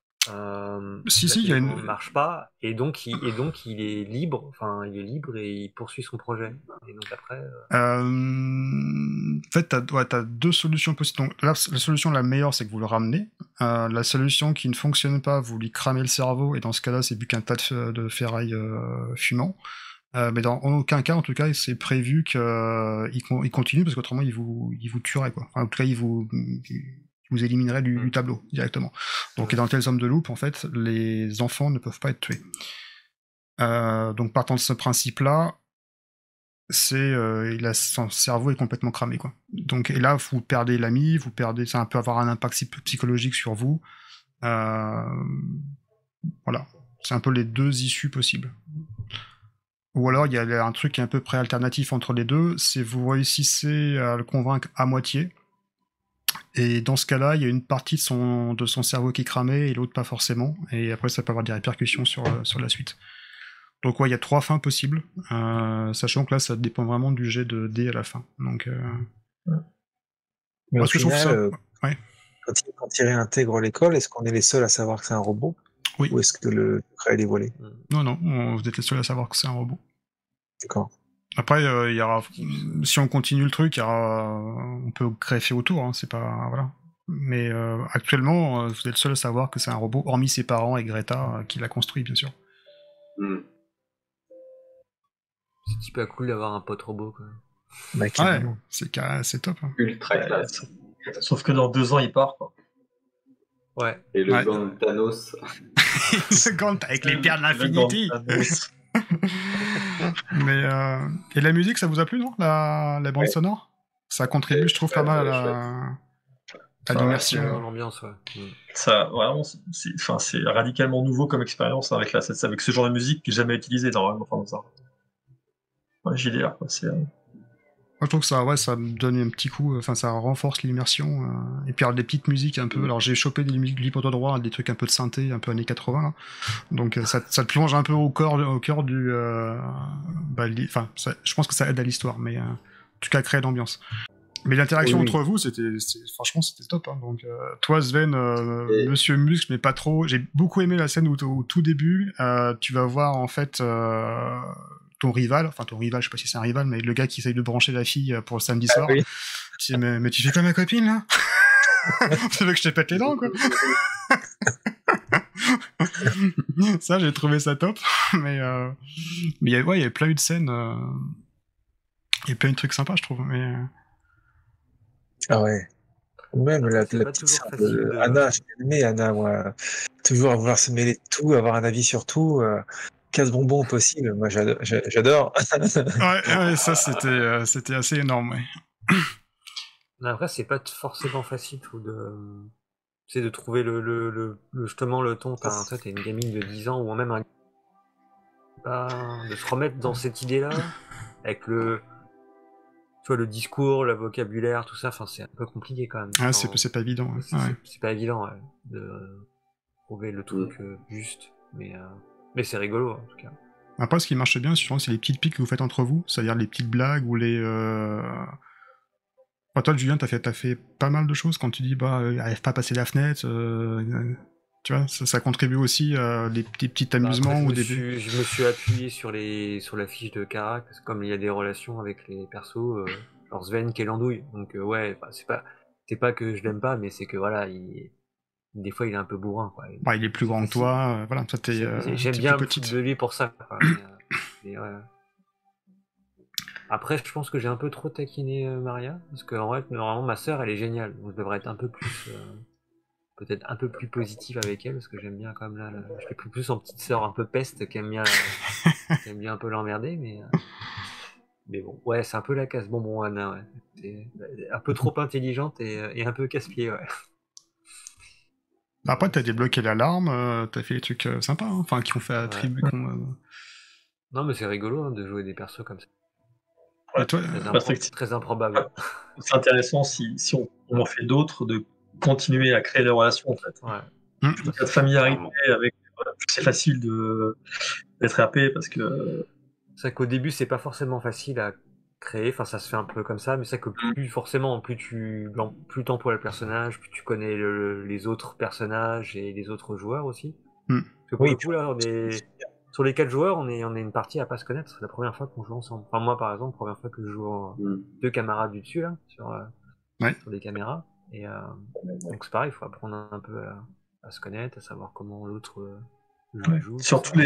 Si, il y a une.
Ne marche pas et donc il est libre. Enfin, il est libre et il poursuit son projet. Et donc après.
En fait, t'as 2 solutions possibles. Donc là, la solution la meilleure, c'est que vous le ramenez. La solution qui ne fonctionne pas, vous lui cramez le cerveau et dans ce cas-là, c'est plus qu'un tas de ferraille fumant. Mais dans en aucun cas, en tout cas, c'est prévu qu'il continue, parce qu'autrement, il vous tuerait, quoi. Enfin, en tout cas, il vous éliminerait du tableau, directement. Donc, dans telle zone de loop, en fait, les enfants ne peuvent pas être tués. Donc, partant de ce principe-là, son cerveau est complètement cramé, quoi. Donc, et là, vous perdez l'ami, ça peut avoir un impact psychologique sur vous. Voilà. C'est un peu les deux issues possibles. Ou alors, il y a un truc qui est un peu près alternatif entre les deux, c'est vous réussissez à le convaincre à moitié, et dans ce cas-là, il y a une partie de son cerveau qui est cramée, et l'autre pas forcément, et après, ça peut avoir des répercussions sur la suite. Donc ouais, il y a 3 fins possibles, sachant que là, ça dépend vraiment du jet de dés à la fin. Donc,
Mais au
parce que je trouve
final,
ça... Ouais.
quand il réintègre l'école, est-ce qu'on est les seuls à savoir que c'est un robot?
Oui.
Ou est-ce que le secret est dévoilé?
Non, vous êtes les seuls à savoir que c'est un robot.
D'accord.
Après, il y aura... Si on continue le truc, on peut greffer autour, hein, c'est pas... Voilà. Mais actuellement, vous êtes seul à savoir que c'est un robot, hormis ses parents et Greta, qui l'a construit, bien sûr.
C'est super cool d'avoir un pote robot, quoi.
Bah,
Ouais, c'est top. Hein.
Ultra classe.
Sauf que dans 2 ans, il part, quoi.
Ouais.
Et le gant de Thanos.
Le gant avec les pierres de l'infinity. Mais et la musique, ça vous a plu, non, la bande sonore? Ça contribue, je trouve, pas mal à l'immersion.
L'ambiance, ouais.
Ça, vraiment, c'est radicalement nouveau comme expérience, hein, avec ce genre de musique qui n'est jamais utilisé normalement. Enfin, ça. Ouais, JDR, quoi.
Moi, je trouve que ça me donne un petit coup, ça renforce l'immersion. Et puis, alors, des petites musiques un peu. Alors, j'ai chopé des musiques libre de droit, des trucs un peu de synthé, un peu années 80, là. Donc, ça te plonge un peu au cœur du. Je pense que ça aide à l'histoire, mais en tout cas, à créer l'ambiance. Mais l'interaction entre vous, franchement, c'était top. Hein. Donc, toi, Sven, Monsieur Muscle, mais pas trop. J'ai beaucoup aimé la scène où, au tout début, tu vas voir, en fait. Ton rival, je sais pas si c'est un rival, mais le gars qui essaye de brancher la fille pour le samedi soir.
Oui.
Tu dis, mais tu fais quoi ma copine, là? Tu veux que je te pète les dents, quoi? Ça, j'ai trouvé ça top. Mais il y avait plein de scènes. Il y a plein de trucs sympas, je trouve. Mais,
Ah ouais. Ou même la petite sœur de Anna, j'ai aimé Anna, moi. Toujours vouloir se mêler de tout, avoir un avis sur tout. Casse-bonbon au possible, moi j'adore.
ouais, ça c'était assez énorme, ouais.
Après, c'est pas forcément facile de trouver justement le ton. T'as une gamine de 10 ans ou même de se remettre dans cette idée-là avec le discours, le vocabulaire, tout ça. C'est un peu compliqué quand même.
Ah, c'est pas évident. Ouais.
C'est pas évident de trouver le truc juste, mais c'est rigolo en tout cas.
Après, ce qui marche bien, c'est les petites piques que vous faites entre vous, c'est-à-dire les petites blagues ou les. Toi, Julien, t'as fait pas mal de choses quand tu dis, arrive pas à passer la fenêtre. Tu vois, ça contribue aussi à des petits amusements.
Après, je me suis appuyé sur la fiche de Karak, parce que comme il y a des relations avec les persos, genre Sven qui est l'andouille. Donc, c'est pas que je l'aime pas, mais c'est que voilà, des fois il est un peu bourrin, quoi.
Il est plus grand que toi, voilà, toi t'es.
J'aime bien le foot de lui pour ça, quoi. Mais, après, je pense que j'ai un peu trop taquiné Maria, parce que en vrai, normalement, ma sœur, elle est géniale, donc je devrais être un peu plus, peut-être un peu plus positive avec elle, parce que j'aime bien quand même là, je l'ai pris plus en petite sœur un peu peste qui aime bien un peu l'emmerder, mais bon, ouais, c'est un peu la casse-bonbon Anna, ouais. C'est un peu trop intelligente et un peu casse-pied, ouais.
Après, t'as débloqué l'alarme, t'as fait des trucs sympas, hein, qui ont fait attribuer.
Non, mais c'est rigolo de jouer des persos comme ça.
Et toi,
très improbable.
C'est intéressant si on en fait d'autres, de continuer à créer des relations, en fait.
Ouais.
Cette familiarité avec, c'est facile d'être RP parce que.
C'est vrai qu'au début, c'est pas forcément facile à créer, ça se fait un peu comme ça, mais c'est vrai que plus t'emploies le personnage, plus tu connais les autres personnages et les autres joueurs aussi. Parce que pour le coup, là, sur les 4 joueurs, on est une partie à pas se connaître. C'est la première fois qu'on joue ensemble. Enfin, moi, par exemple, première fois que je joue 2 camarades du dessus, là, sur les caméras. Et donc c'est pareil, il faut apprendre un peu à se connaître, à savoir comment l'autre joue.
Surtout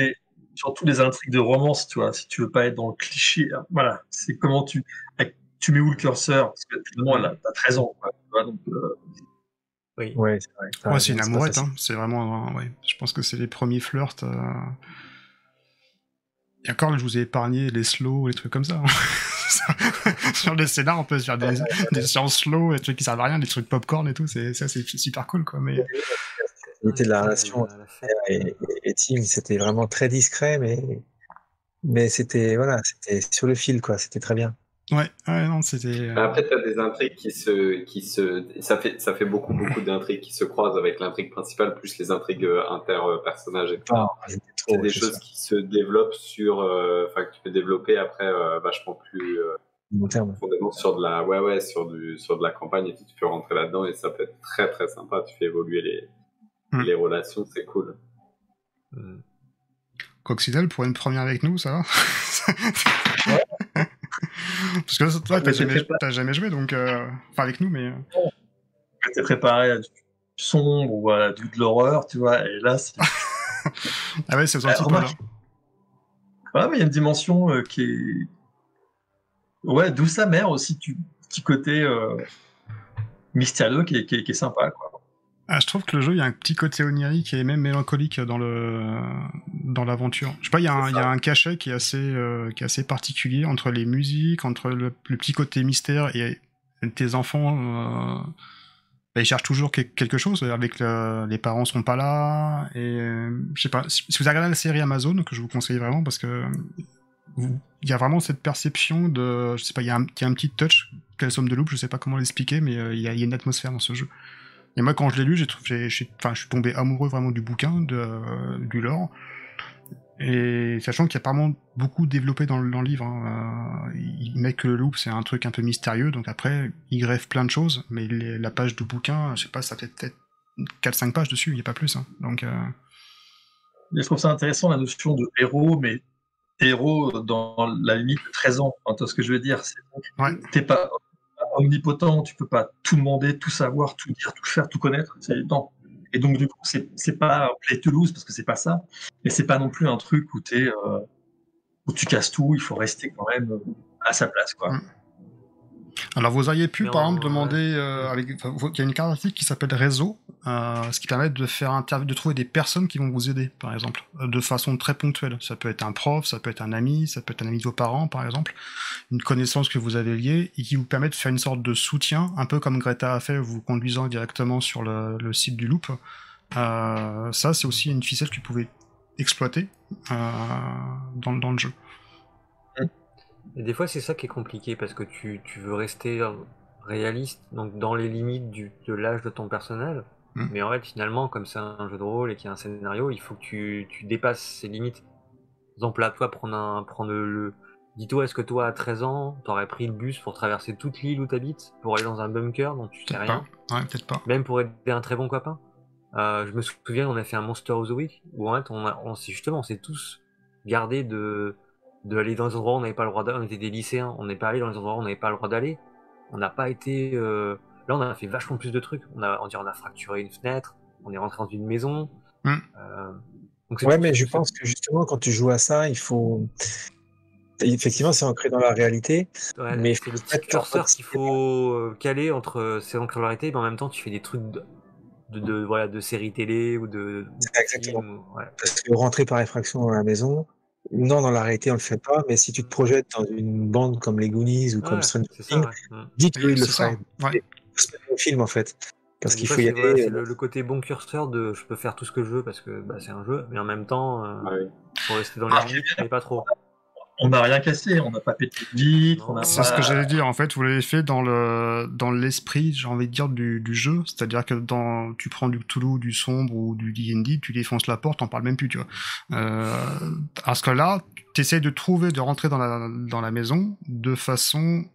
surtout les intrigues de romance, tu vois, si tu veux pas être dans le cliché, voilà, c'est comment tu mets où le curseur, parce que finalement, t'as 13 ans, quoi, tu vois, donc,
Oui.
Ouais, c'est vrai.
Ouais, c'est une
pas
amourette,
facile.
hein. C'est vraiment, ouais. Je pense que c'est les premiers flirts. Et encore, je vous ai épargné les slow, les trucs comme ça. Hein. Sur les scénars, on peut se faire des séances slow, des trucs qui servent à rien, des trucs popcorn et tout. C'est super cool, quoi. Mais
L'unité de la relation entre Claire et Tim, c'était vraiment très discret, mais c'était voilà, c'était sur le fil, quoi. C'était très bien.
ouais, non, c'était.
Après, t'as des intrigues ça fait beaucoup d'intrigues qui se croisent avec l'intrigue principale, plus les intrigues inter-personnages, etc.
Rajouter
C'est
trop,
des
c'est
choses
ça.
qui se développent que tu peux développer après vachement plus
Long terme.
profondément sur de la, sur de la campagne, et puis tu peux rentrer là-dedans et ça peut être très très sympa. Tu fais évoluer les relations, c'est cool.
Coccinelle pour une première avec nous, ça va? Parce que toi, t'as jamais joué, donc enfin avec nous, mais.
T'es préparé à du sombre ou à de l'horreur, tu vois, et là, c'est.
Ah ouais, c'est aux antipodes.
Ouais, mais il y a une dimension qui est. Ouais, douce amère aussi, petit côté mystérieux qui est sympa, quoi.
Ah, je trouve que le jeu, il y a un petit côté onirique et même mélancolique dans l'aventure. Je sais pas, il y a un cachet qui est assez particulier entre les musiques, entre le petit côté mystère et tes enfants. Ils cherchent toujours quelque chose. Avec les parents sont pas là et je sais pas. Si vous avez regardé la série Amazon, que je vous conseille vraiment parce que il y a vraiment cette perception de, je sais pas, il y a un petit touch, quelle somme de loupe, je sais pas comment l'expliquer, mais il y a une atmosphère dans ce jeu. Et moi, quand je l'ai lu, je suis tombé amoureux vraiment du bouquin, du lore. Et sachant qu'il y a apparemment beaucoup développé dans le livre. Hein. Il met que le loop, c'est un truc un peu mystérieux, donc après, il greffe plein de choses, mais la page de bouquin, je sais pas, ça peut-être 4-5 pages dessus, il n'y a pas plus. Hein. Donc,
je trouve ça intéressant, la notion de héros, mais héros dans la limite de 13 ans. Tu vois ce que je veux dire? T'es pas omnipotent, tu peux pas tout demander, tout savoir, tout dire, tout faire, tout connaître. Non. Et donc du coup, c'est pas Play Toulouse parce que c'est pas ça, mais c'est pas non plus un truc où où tu casses tout. Il faut rester quand même à sa place, quoi.
Alors vous auriez pu par exemple demander il y a une carte qui s'appelle réseau, ce qui permet de trouver des personnes qui vont vous aider, par exemple, de façon très ponctuelle. Ça peut être un prof, ça peut être un ami, ça peut être un ami de vos parents, par exemple, une connaissance que vous avez liée et qui vous permet de faire une sorte de soutien, un peu comme Greta a fait, vous conduisant directement sur le site du Loop. Ça, c'est aussi une ficelle que vous pouvez exploiter dans le jeu.
Et des fois, c'est ça qui est compliqué parce que tu veux rester réaliste, donc dans les limites de l'âge de ton personnage. Mais en fait, finalement, comme c'est un jeu de rôle et qu'il y a un scénario, il faut que tu dépasses ces limites. Par exemple, là, toi, prendre le. Dis-toi, est-ce que toi, à 13 ans, t'aurais pris le bus pour traverser toute l'île où t'habites, pour aller dans un bunker dont tu sais rien?
Ouais, peut-être pas.
Même pour aider un très bon copain. Je me souviens, on a fait un Monster of the Week où en fait, on s'est tous gardés de aller dans les endroits où on n'avait pas le droit d'aller. On était des lycéens, on n'est pas allé dans les endroits où on n'avait pas le droit d'aller. On n'a pas été. Là, on a fait vachement plus de trucs. On a fracturé une fenêtre, on est rentré dans une maison.
Donc mais je pense que justement, quand tu joues à ça, il faut. Effectivement, c'est ancré dans la réalité.
Ouais,
mais
c'est le petit curseur qu'il faut caler entre c'est ancré dans la réalité, mais en même temps, tu fais des trucs de séries télé ou de
exactement.
films. Ouais.
Parce que rentrer par effraction dans la maison, non, dans la réalité, on le fait pas, mais si tu te projettes dans une bande comme les Goonies ou comme Stranger Things, dis qu'il le ferait.
Ouais.
C'est le film, en fait. Parce qu'il faut y aller.
Voilà, c'est le côté bon curseur de je peux faire tout ce que je veux parce que c'est un jeu, mais en même temps, faut rester dans les limites, mais pas trop.
On n'a rien cassé, on n'a pas pété de vitre.
C'est ce que j'allais dire, en fait, vous l'avez fait dans l'esprit, j'ai envie de dire, du jeu, c'est-à-dire que tu prends du Cthulhu, du sombre ou du D&D, tu défonces la porte, t'en parles même plus, tu vois. Parce que là, t'essayes de rentrer dans la maison de façon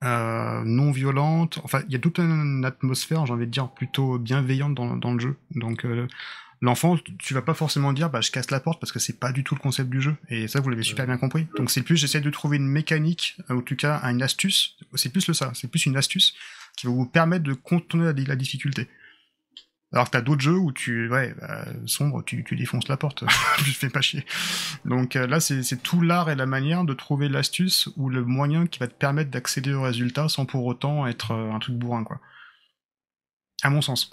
non violente, enfin, il y a toute une atmosphère, j'ai envie de dire, plutôt bienveillante dans le jeu, donc... L'enfant, tu vas pas forcément dire je casse la porte parce que c'est pas du tout le concept du jeu, et ça vous l'avez super bien compris. Donc c'est plus j'essaie de trouver une mécanique, en tout cas une astuce, c'est plus une astuce qui va vous permettre de contourner la difficulté. Alors que t'as d'autres jeux où sombre, tu défonces la porte, tu te fais pas chier. Donc là, c'est tout l'art et la manière de trouver l'astuce ou le moyen qui va te permettre d'accéder au résultat sans pour autant être un truc bourrin, quoi. À mon sens.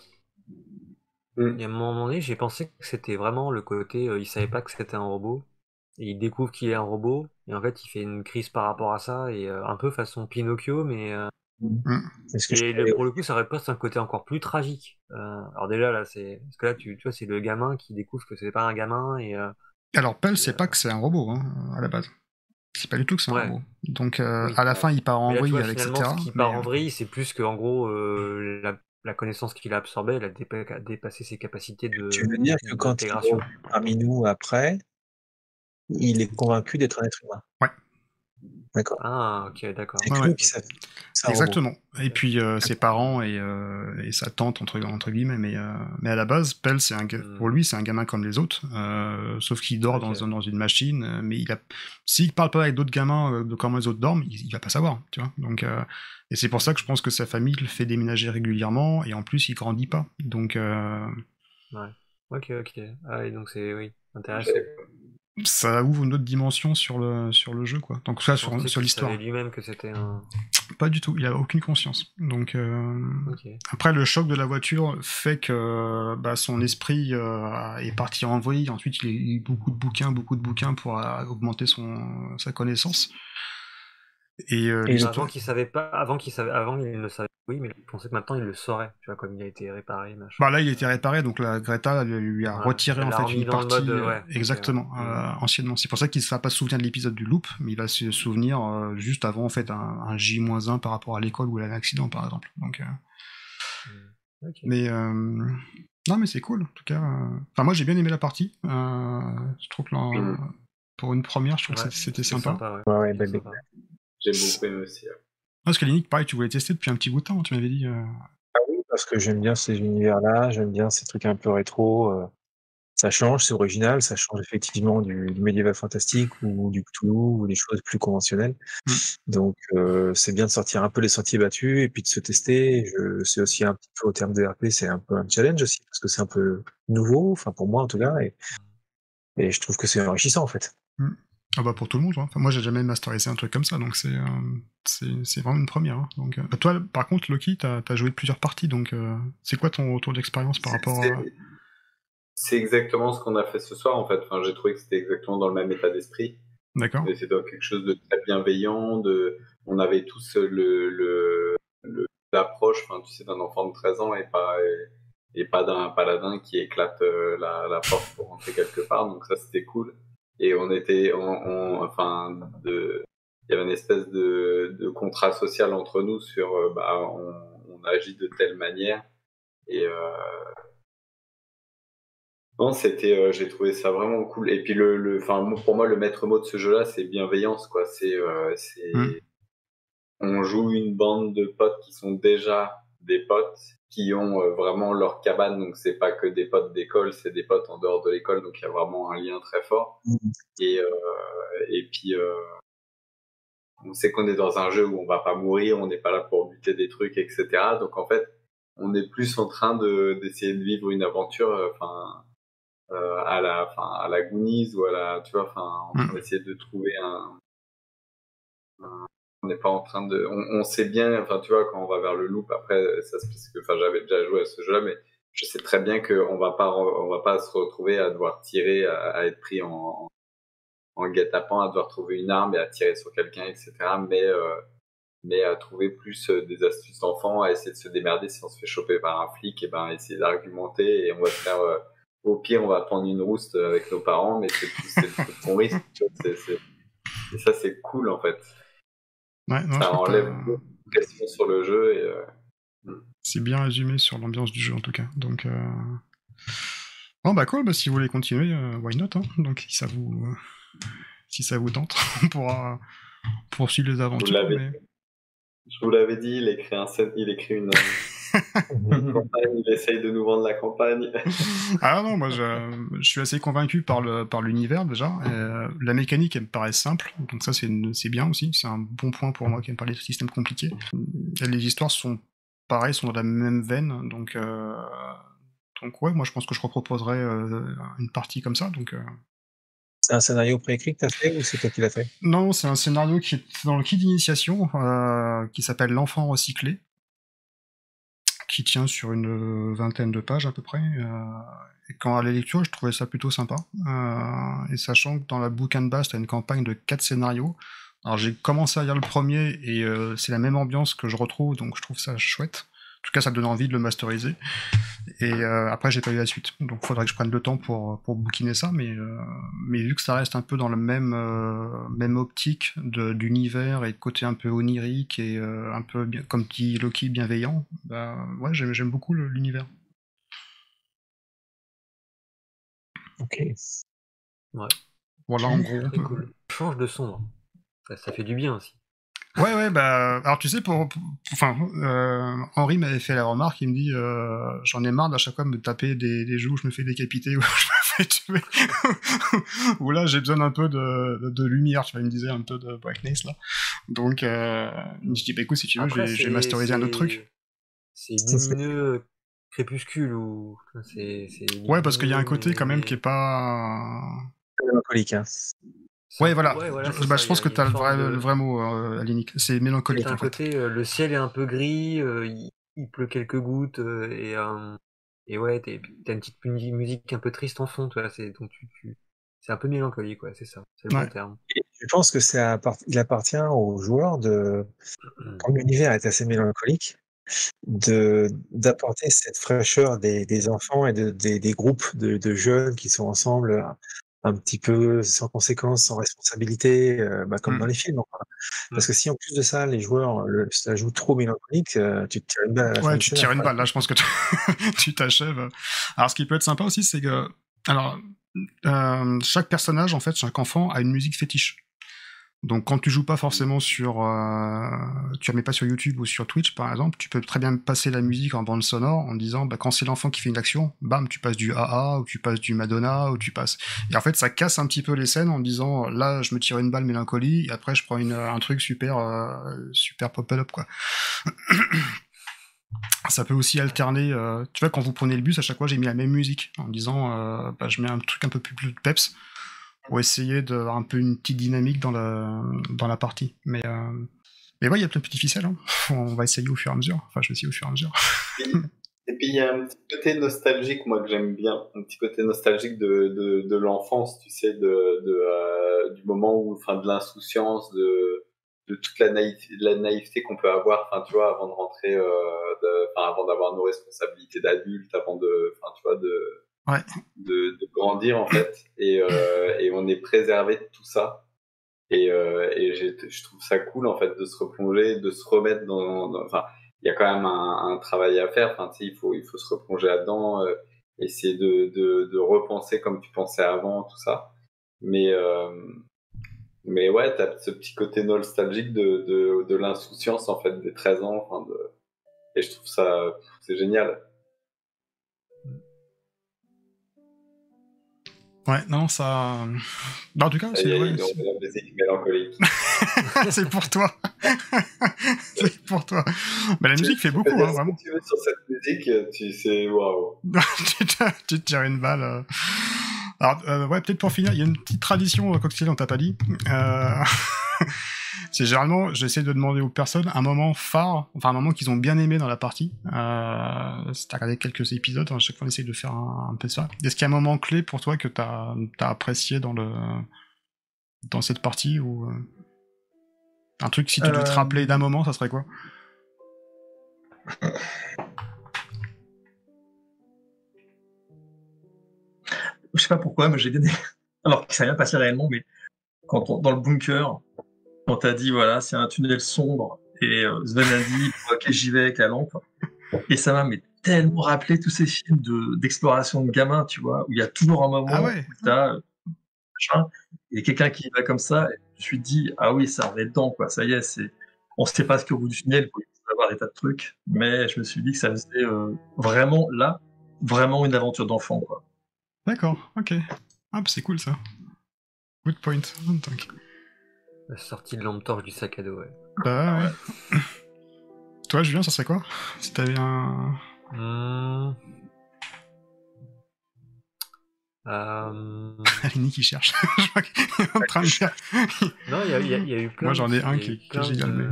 Et à un moment donné, j'ai pensé que c'était vraiment le côté, il savait pas que c'était un robot, et il découvre qu'il est un robot, et en fait, il fait une crise par rapport à ça, et un peu façon Pinocchio, mais
C'est ce que je
et
croyais.
pour le coup, ça aurait presque un côté encore plus tragique. Alors déjà là, parce que là, tu vois, c'est le gamin qui découvre que c'est pas un gamin, et
Alors Pell, c'est pas que c'est un robot, hein, à la base. C'est pas du tout que c'est un
ouais,
robot. Donc
oui.
à la fin, il part en
Mais là, tu
vrille,
vois, finalement,
etc.
ce qui
Mais
part en vrille, c'est plus que en gros, la connaissance qu'il a absorbée, elle a dépassé ses capacités
Tu veux dire que quand il
d'intégration.
revient parmi nous après, il est convaincu d'être un être humain.
ouais.
D'accord.
Ah, ok, d'accord.
J'ai
Ouais,
cru
ouais.
que c'est un robot.
Exactement. Et puis ses parents et sa tante entre guillemets, mais à la base, Pell, pour lui, c'est un gamin comme les autres, sauf qu'il dort
Ok.
dans une machine. Mais s'il parle pas avec d'autres gamins de comment les autres dorment, il va pas savoir, tu vois. Donc et c'est pour ça que je pense que sa famille le fait déménager régulièrement et en plus il grandit pas. Donc
Ouais. Ok. Ah oui, donc c'est oui, intéressant.
ça ouvre une autre dimension sur le jeu, quoi. Donc ça
Je pensais
sur
qu'il
l'histoire.
savait lui-même que c'était un.
Pas du tout, il a aucune conscience. Donc
Ok.
après le choc de la voiture fait que son esprit est parti en vrille. Ensuite, il a eu beaucoup de bouquins pour augmenter sa connaissance. Et
Et
l'histoire.
Avant il le savait. Oui, mais je pensais que maintenant il le saurait. Tu vois, comme il a été réparé, machin.
Bah là, il a été réparé, donc la Greta lui a
Ouais,
retiré
elle
en
l'a
fait
remis
une
dans le
partie
mode, ouais.
exactement
Ok, ouais.
anciennement. C'est pour ça qu'il ne va pas se souvenir de l'épisode du loop, mais il va se souvenir juste avant en fait un J-1 par rapport à l'école où il a un accident par exemple. Donc
Ok.
mais non, mais c'est cool en tout cas. Enfin moi j'ai bien aimé la partie. Je trouve que pour une première, je trouve que c'était sympa.
Ouais.
ouais,
C'était
belle
sympa.
J'ai beaucoup aimé aussi.
Parce que Linic, pareil, tu voulais tester depuis un petit bout de temps, tu m'avais dit.
Ah oui, parce que j'aime bien ces univers-là, j'aime bien ces trucs un peu rétro. Ça change, c'est original, ça change effectivement du médiéval fantastique ou du Cthulhu ou des choses plus conventionnelles. Donc c'est bien de sortir un peu les sentiers battus et puis de se tester. C'est aussi un petit peu au terme de RP, c'est un peu un challenge aussi parce que c'est un peu nouveau, enfin pour moi en tout cas, et je trouve que c'est enrichissant en fait.
Ah bah pour tout le monde, hein. Enfin, moi j'ai jamais masterisé un truc comme ça, donc c'est vraiment une première. Hein. Donc, toi, par contre, Loki, t'as joué plusieurs parties, donc c'est quoi ton retour d'expérience par rapport à...
C'est exactement ce qu'on a fait ce soir en fait. Enfin, j'ai trouvé que c'était exactement dans le même état d'esprit.
D'accord.
Et c'était quelque chose de très bienveillant. On avait tous l'approche, enfin, tu sais, d'un enfant de 13 ans et pas d'un paladin qui éclate la porte pour rentrer quelque part. Donc ça, c'était cool. Et il y avait une espèce de contrat social entre nous sur, on agit de telle manière. Et non, j'ai trouvé ça vraiment cool. Et puis pour moi, le maître mot de ce jeu-là, c'est bienveillance, quoi. On joue une bande de potes qui sont déjà des potes, qui ont vraiment leur cabane. Donc c'est pas que des potes d'école, c'est des potes en dehors de l'école. Donc il y a vraiment un lien très fort. Et puis on sait qu'on est dans un jeu où on va pas mourir, on n'est pas là pour buter des trucs, etc. Donc en fait, on est plus en train d'essayer de vivre une aventure, à la Goonies ou tu vois, en train d'essayer de trouver on n'est pas en train de, on sait bien, enfin, tu vois, quand on va vers le loop, après, ça se parce que, j'avais déjà joué à ce jeu-là, mais je sais très bien qu'on on va pas se retrouver à devoir tirer, à être pris en guet-apens, à devoir trouver une arme et à tirer sur quelqu'un, etc. Mais à trouver plus des astuces d'enfants, à essayer de se démerder si on se fait choper par un flic, et essayer d'argumenter, et on va se faire, au pire, on va prendre une rouste avec nos parents, mais c'est le truc qu'on risque. Et ça, c'est cool, en fait.
Ouais, non,
Ça enlève beaucoup de pression sur le jeu.
C'est bien résumé sur l'ambiance du jeu, en tout cas. Donc, bon, bah cool, si vous voulez continuer, why not, hein. Donc, si ça vous tente, on pourra poursuivre les aventures.
Je vous l'avais dit, il écrit une campagne, il essaye de nous vendre la campagne.
Ah non, moi je suis assez convaincu par l'univers déjà. La mécanique elle me paraît simple, donc ça c'est bien aussi. C'est un bon point pour moi qui aime pas les systèmes compliqués. Et les histoires sont pareilles, sont dans la même veine, donc Donc ouais, moi je pense que je reproposerais une partie comme ça. Donc
C'est un scénario préécrit que t'as fait ou c'est toi qui l'as fait?
non, c'est un scénario qui est dans le kit d'initiation, qui s'appelle L'enfant recyclé, qui tient sur une vingtaine de pages à peu près. Et quand à la lecture, je trouvais ça plutôt sympa. Et sachant que dans la book and base, t'as une campagne de 4 scénarios. Alors j'ai commencé à lire le premier et c'est la même ambiance que je retrouve, donc je trouve ça chouette. En tout cas, ça me donne envie de le masteriser. Et après, j'ai pas eu la suite. Donc faudrait que je prenne le temps pour bouquiner ça, mais vu que ça reste un peu dans la même optique d'univers et de côté un peu onirique et un peu, bien, comme dit Loki, bienveillant, bah ouais, j'aime beaucoup l'univers.
Ok.
Ouais.
Voilà, en gros.
Très cool. Change de son. Ça fait du bien aussi.
Ouais, bah, alors tu sais, Henri m'avait fait la remarque, il me dit, j'en ai marre d'à chaque fois de me taper des jeux où je me fais décapiter, où je me fais tuer, où là j'ai besoin un peu de lumière, tu vois, il me disait un peu de brightness là. Donc, je dis, bah écoute, si tu veux, j'ai masterisé un autre truc.
C'est lumineux crépuscule ou.
Ouais, parce qu'il y a un côté quand même qui est pas.
Mélancolique, hein.
Ouais, voilà.
voilà,
je pense que t'as le vrai mot, Alénique. C'est mélancolique,
en fait.
Un côté,
le ciel est un peu gris, il pleut quelques gouttes, et ouais, t'as une petite musique un peu triste en fond, tu vois, donc c'est un peu mélancolique, ouais, c'est ça, c'est le bon terme.
Et je pense que il appartient aux joueurs quand l'univers est assez mélancolique, d'apporter cette fraîcheur des enfants et des groupes de jeunes qui sont ensemble, un petit peu sans conséquence, sans responsabilité, comme dans les films. Enfin. Parce que si en plus de ça, les joueurs ça joue trop mélancolique, tu te tires une balle à la fin
ouais,
du
tu te tires une
scénar,
balle. Là, je pense que tu t'achèves. Alors, ce qui peut être sympa aussi, c'est que, alors, chaque personnage, en fait, chaque enfant a une musique fétiche. Donc quand tu joues pas forcément sur, tu la mets pas sur YouTube ou sur Twitch par exemple, tu peux très bien passer la musique en bande sonore en disant, bah quand c'est l'enfant qui fait une action, bam, tu passes du AA ou tu passes du Madonna ou tu passes. Et en fait, ça casse un petit peu les scènes en disant, là, je me tire une balle mélancolie et après je prends un truc super pop-up quoi. Ça peut aussi alterner, tu vois, quand vous prenez le bus, à chaque fois j'ai mis la même musique en disant, bah je mets un truc un peu plus peps pour essayer d'avoir un peu une petite dynamique dans la partie. Mais ouais, il y a plein de petits ficelles. Hein. On va essayer au fur et à mesure. Enfin, je vais essayer au fur et à mesure.
Et puis il y a un petit côté nostalgique, moi, que j'aime bien, un petit côté nostalgique de l'enfance, tu sais, du moment où, enfin, de l'insouciance, de toute la naïveté qu'on peut avoir, enfin, tu vois, avant de rentrer, avant d'avoir nos responsabilités d'adultes, avant enfin, tu vois, de grandir en fait, et on est préservé de tout ça. Et je trouve ça cool en fait de se replonger, de se remettre enfin, il y a quand même un travail à faire. Enfin, tu sais, il faut se replonger là-dedans, essayer de repenser comme tu pensais avant, tout ça. Mais ouais, t'as ce petit côté nostalgique de l'insouciance en fait des 13 ans. Enfin, et je trouve ça, c'est génial.
Ouais, non, ça. Bah, en tout cas, c'est vrai.
La musique mélancolique.
C'est pour toi. C'est pour toi. Bah, la musique fait beaucoup, hein, vraiment.
Si tu veux sur cette musique, tu sais, waouh.
Tu te tires une balle. Alors, ouais, peut-être pour finir, il y a une petite tradition cocktail, on t'a pas dit. C'est généralement, j'essaie de demander aux personnes un moment phare, enfin un moment qu'ils ont bien aimé dans la partie. Si t'as regardé quelques épisodes, à chaque fois on essaie de faire un peu ça. Est-ce qu'il y a un moment clé pour toi que t'as apprécié dans cette partie ou un truc, si tu devais te rappeler d'un moment, ça serait quoi?
Je sais pas pourquoi, mais j'ai gagné. Alors que ça n'a rien passé réellement, mais dans le bunker, on t'a dit, voilà, c'est un tunnel sombre, et Sven a dit, ok, j'y vais avec la lampe. Et ça m'a tellement rappelé tous ces films d'exploration de gamins, tu vois, où il y a toujours un moment où t'as et quelqu'un qui va comme ça, et je me suis dit, ah oui, ça en est dedans, quoi, ça y est, on sait pas ce qu'au bout du tunnel, quoi, il peut y avoir des tas de trucs, mais je me suis dit que ça faisait vraiment une aventure d'enfant, quoi.
D'accord, ok. Ah, c'est cool ça. Good point. Donc.
La sortie de lampe torche du sac à dos, ouais.
Bah ouais. Toi, Julien, ça serait quoi? Si t'avais un... Aline qui cherche. Je vois qu'il est en train de faire.
Non, il y a eu plein.
Moi, j'en ai un
il y a eu
qui
plein
gigole, mais.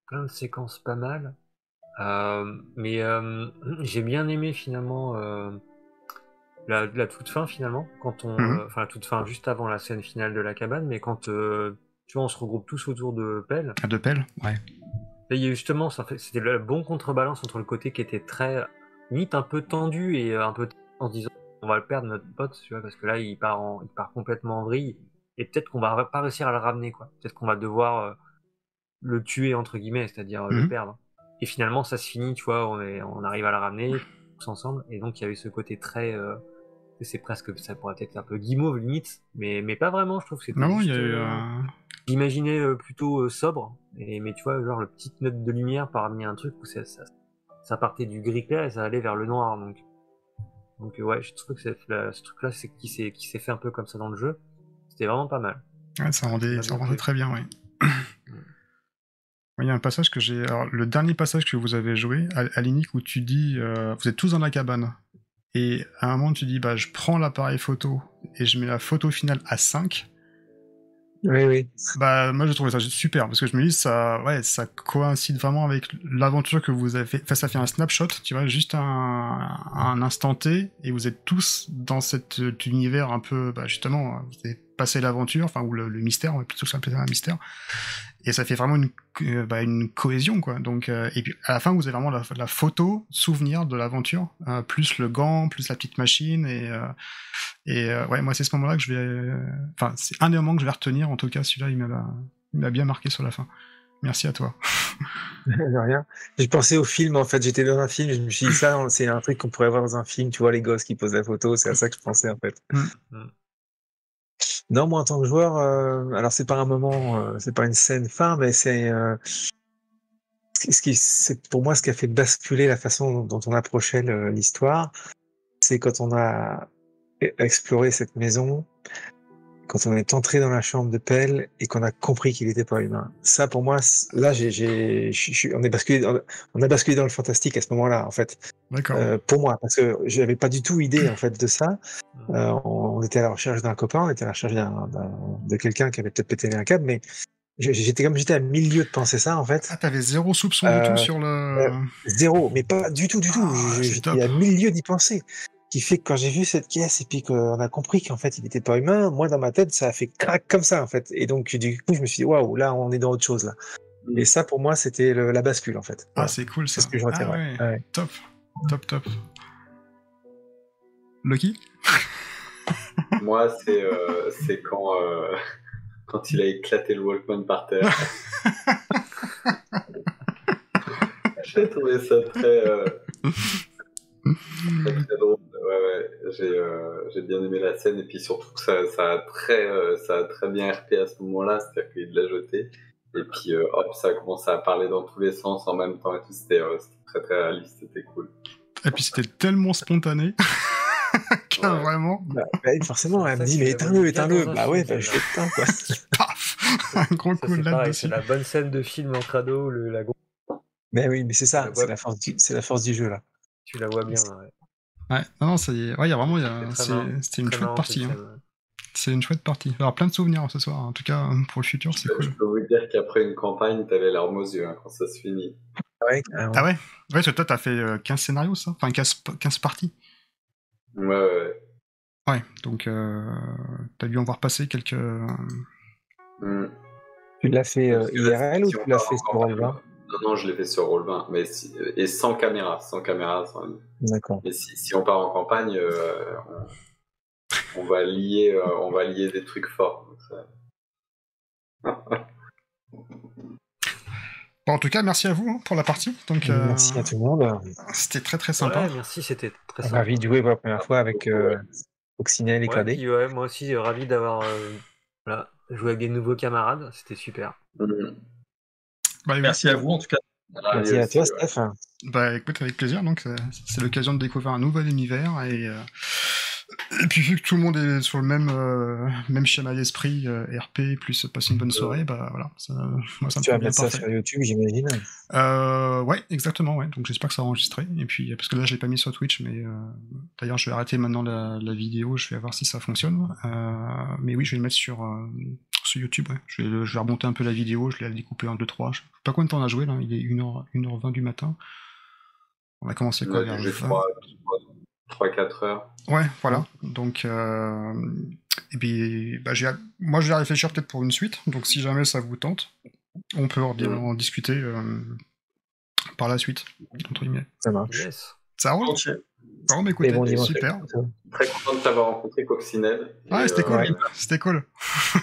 plein de séquences pas mal. Mais j'ai bien aimé finalement la toute fin finalement, quand enfin la toute fin juste avant la scène finale de la cabane, mais quand tu vois on se regroupe tous autour de Pell.
À de Pell, ouais.
Et il y a justement, c'était le bon contrebalance entre le côté qui était très limite un peu tendu et un peu en se disant on va le perdre notre pote, tu vois, parce que là il part complètement en vrille et peut-être qu'on va pas réussir à le ramener quoi. Peut-être qu'on va devoir le tuer entre guillemets, c'est-à-dire le perdre. Et finalement ça se finit, tu vois, on arrive à le ramener tous ensemble et donc il y avait ce côté très c'est presque, ça pourrait être un peu guimauve limite, mais pas vraiment, je trouve que c'était
Non,
juste
il y a eu.
j'imaginais plutôt sobre, mais tu vois, genre le petite note de lumière parmi un truc où ça partait du gris clair et ça allait vers le noir, donc ouais, je trouve que ce truc-là, c'est qui s'est fait un peu comme ça dans le jeu, c'était vraiment pas mal.
Ouais, ça rendait très bien, oui. Il y a un passage que j'ai. Alors, le dernier passage que vous avez joué, à l'inique, où tu dis vous êtes tous dans la cabane. Et à un moment, tu dis je prends l'appareil photo et je mets la photo finale à 5.
Oui.
Moi, j'ai trouvé ça super parce que je me dis, ça coïncide vraiment avec l'aventure que vous avez fait. Enfin, ça fait un snapshot, tu vois, juste un instant T, et vous êtes tous dans cet univers un peu, justement, vous avez passé l'aventure, enfin, ou le mystère, on va plutôt s'appeler ça un mystère. Et ça fait vraiment une cohésion, quoi. Donc, et puis à la fin, vous avez vraiment la photo souvenir de l'aventure, plus le gant, plus la petite machine, ouais, moi c'est ce moment-là que je vais, enfin c'est un des moments que je vais retenir. En tout cas, celui-là, il m'a bien marqué sur la fin. Merci à toi.
De rien. J'ai pensé au film, en fait. J'étais dans un film, je me suis dit ça, c'est un truc qu'on pourrait voir dans un film. Tu vois les gosses qui posent la photo, c'est à ça que je pensais en fait. Non, moi en tant que joueur, alors c'est pas un moment, c'est pas une scène fin, mais c'est pour moi ce qui a fait basculer la façon dont on approchait l'histoire, c'est quand on a exploré cette maison, quand on est entré dans la chambre de Pell et qu'on a compris qu'il n'était pas humain. Ça, pour moi, là, on a basculé dans le fantastique à ce moment-là, en fait.
D'accord.
Pour moi, parce que j'avais pas du tout idée, en fait, de ça. On était à la recherche d'un copain, on était à la recherche de quelqu'un qui avait peut-être pété un câble, mais j'étais à milieu de penser ça, en fait.
Ah, t'avais zéro soupçon du tout sur le...
Zéro, mais pas du tout. J'étais à milieu d'y penser. Qui fait que quand j'ai vu cette caisse et puis qu'on a compris qu'en fait il n'était pas humain, moi dans ma tête ça a fait crac comme ça en fait. Et donc du coup je me suis dit waouh, là on est dans autre chose là. Et ça pour moi c'était la bascule en fait.
Voilà. Ah c'est cool ça.
C'est ce que je retiens.
Ouais. Top. Lucky.
Moi c'est quand il a éclaté le Walkman par terre. J'ai trouvé ça très drôle. Ouais, j'ai bien aimé la scène et puis surtout que ça a très bien RP à ce moment-là, c'est-à-dire qu'il l'a jeté et puis hop, ça a commencé à parler dans tous les sens en même temps et tout, c'était très très réaliste, c'était cool.
Et puis c'était tellement spontané. Vraiment.
Forcément, elle me dit mais éteins-le. Bah ouais, je l'éteins quoi.
Paf, un gros coup de là-dessus.
C'est la bonne scène de film en crado, la grosse.
Mais oui, mais c'est ça, c'est la force du jeu là.
Tu la vois bien, ouais.
Ouais, non, ça y est. Ouais, il y a vraiment, c'était une chouette partie. C'est une chouette partie. Alors, plein de souvenirs ce soir. En tout cas, pour le futur, c'est cool.
Je peux vous dire qu'après une campagne, t'avais larmes aux yeux quand ça se finit.
Ouais.
Ah ouais. Ouais, toi, t'as fait 15 scénarios, ça. Enfin, 15 parties.
Ouais.
Ouais, donc t'as dû en voir passer quelques...
Tu l'as fait IRL ou tu l'as fait sur Roll20 ?
Non, je l'ai fait sur Roll20, mais et sans caméra.
D'accord.
Mais si on part en campagne, on va lier des trucs forts.
Bon, en tout cas, merci à vous pour la partie. Donc,
merci à tout le monde.
C'était très très sympa.
Ouais, merci, c'était très sympa.
Ravi de jouer pour la première fois avec Coccinelle et KD.
Ouais, moi aussi, ravi d'avoir joué avec des nouveaux camarades. C'était super.
Merci à vous en tout cas.
Merci à toi, Steph.
Écoute, avec plaisir. Donc, c'est l'occasion de découvrir un nouvel univers Et puis vu que tout le monde est sur le même schéma d'esprit, RP plus passer une bonne soirée, bah voilà, moi ça me
Tu vas
convient
mettre ça
parfait.
sur YouTube, j'imagine.
Ouais, exactement, ouais. Donc j'espère que ça va enregistrer. Et puis parce que là je l'ai pas mis sur Twitch, mais d'ailleurs je vais arrêter maintenant la vidéo, je vais voir si ça fonctionne. Mais oui, je vais le mettre sur YouTube. Ouais. Je vais remonter un peu la vidéo, je vais la découper en 2-3. Je sais pas combien de temps on a joué là, il est 1h20 du matin. On a commencé quoi vers
3-4 heures.
Ouais, voilà. Donc, et puis, bah, moi, je vais réfléchir peut-être pour une suite. Donc, si jamais ça vous tente, on peut en discuter par la suite, entre guillemets.
Ça marche.
Yes.
Ça roule.
Ok.
Bon, mais écoutez,
bon dimanche.
super.
Très content de t'avoir rencontré, Coccinelle.
Ouais, c'était cool.
ouais.
C'était cool.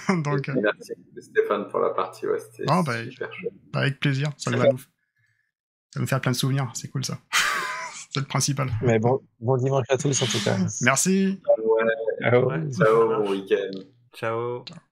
Donc,
merci Stéphane pour la partie. Ouais, c'était super chouette.
avec plaisir. Ça va nous faire plein de souvenirs. C'est cool ça. C'est le principal.
Mais bon dimanche à tous en tout cas.
Merci.
Ouais.
Ciao.
Ouais,
Ciao, bon week-end.
Ciao.
Ciao.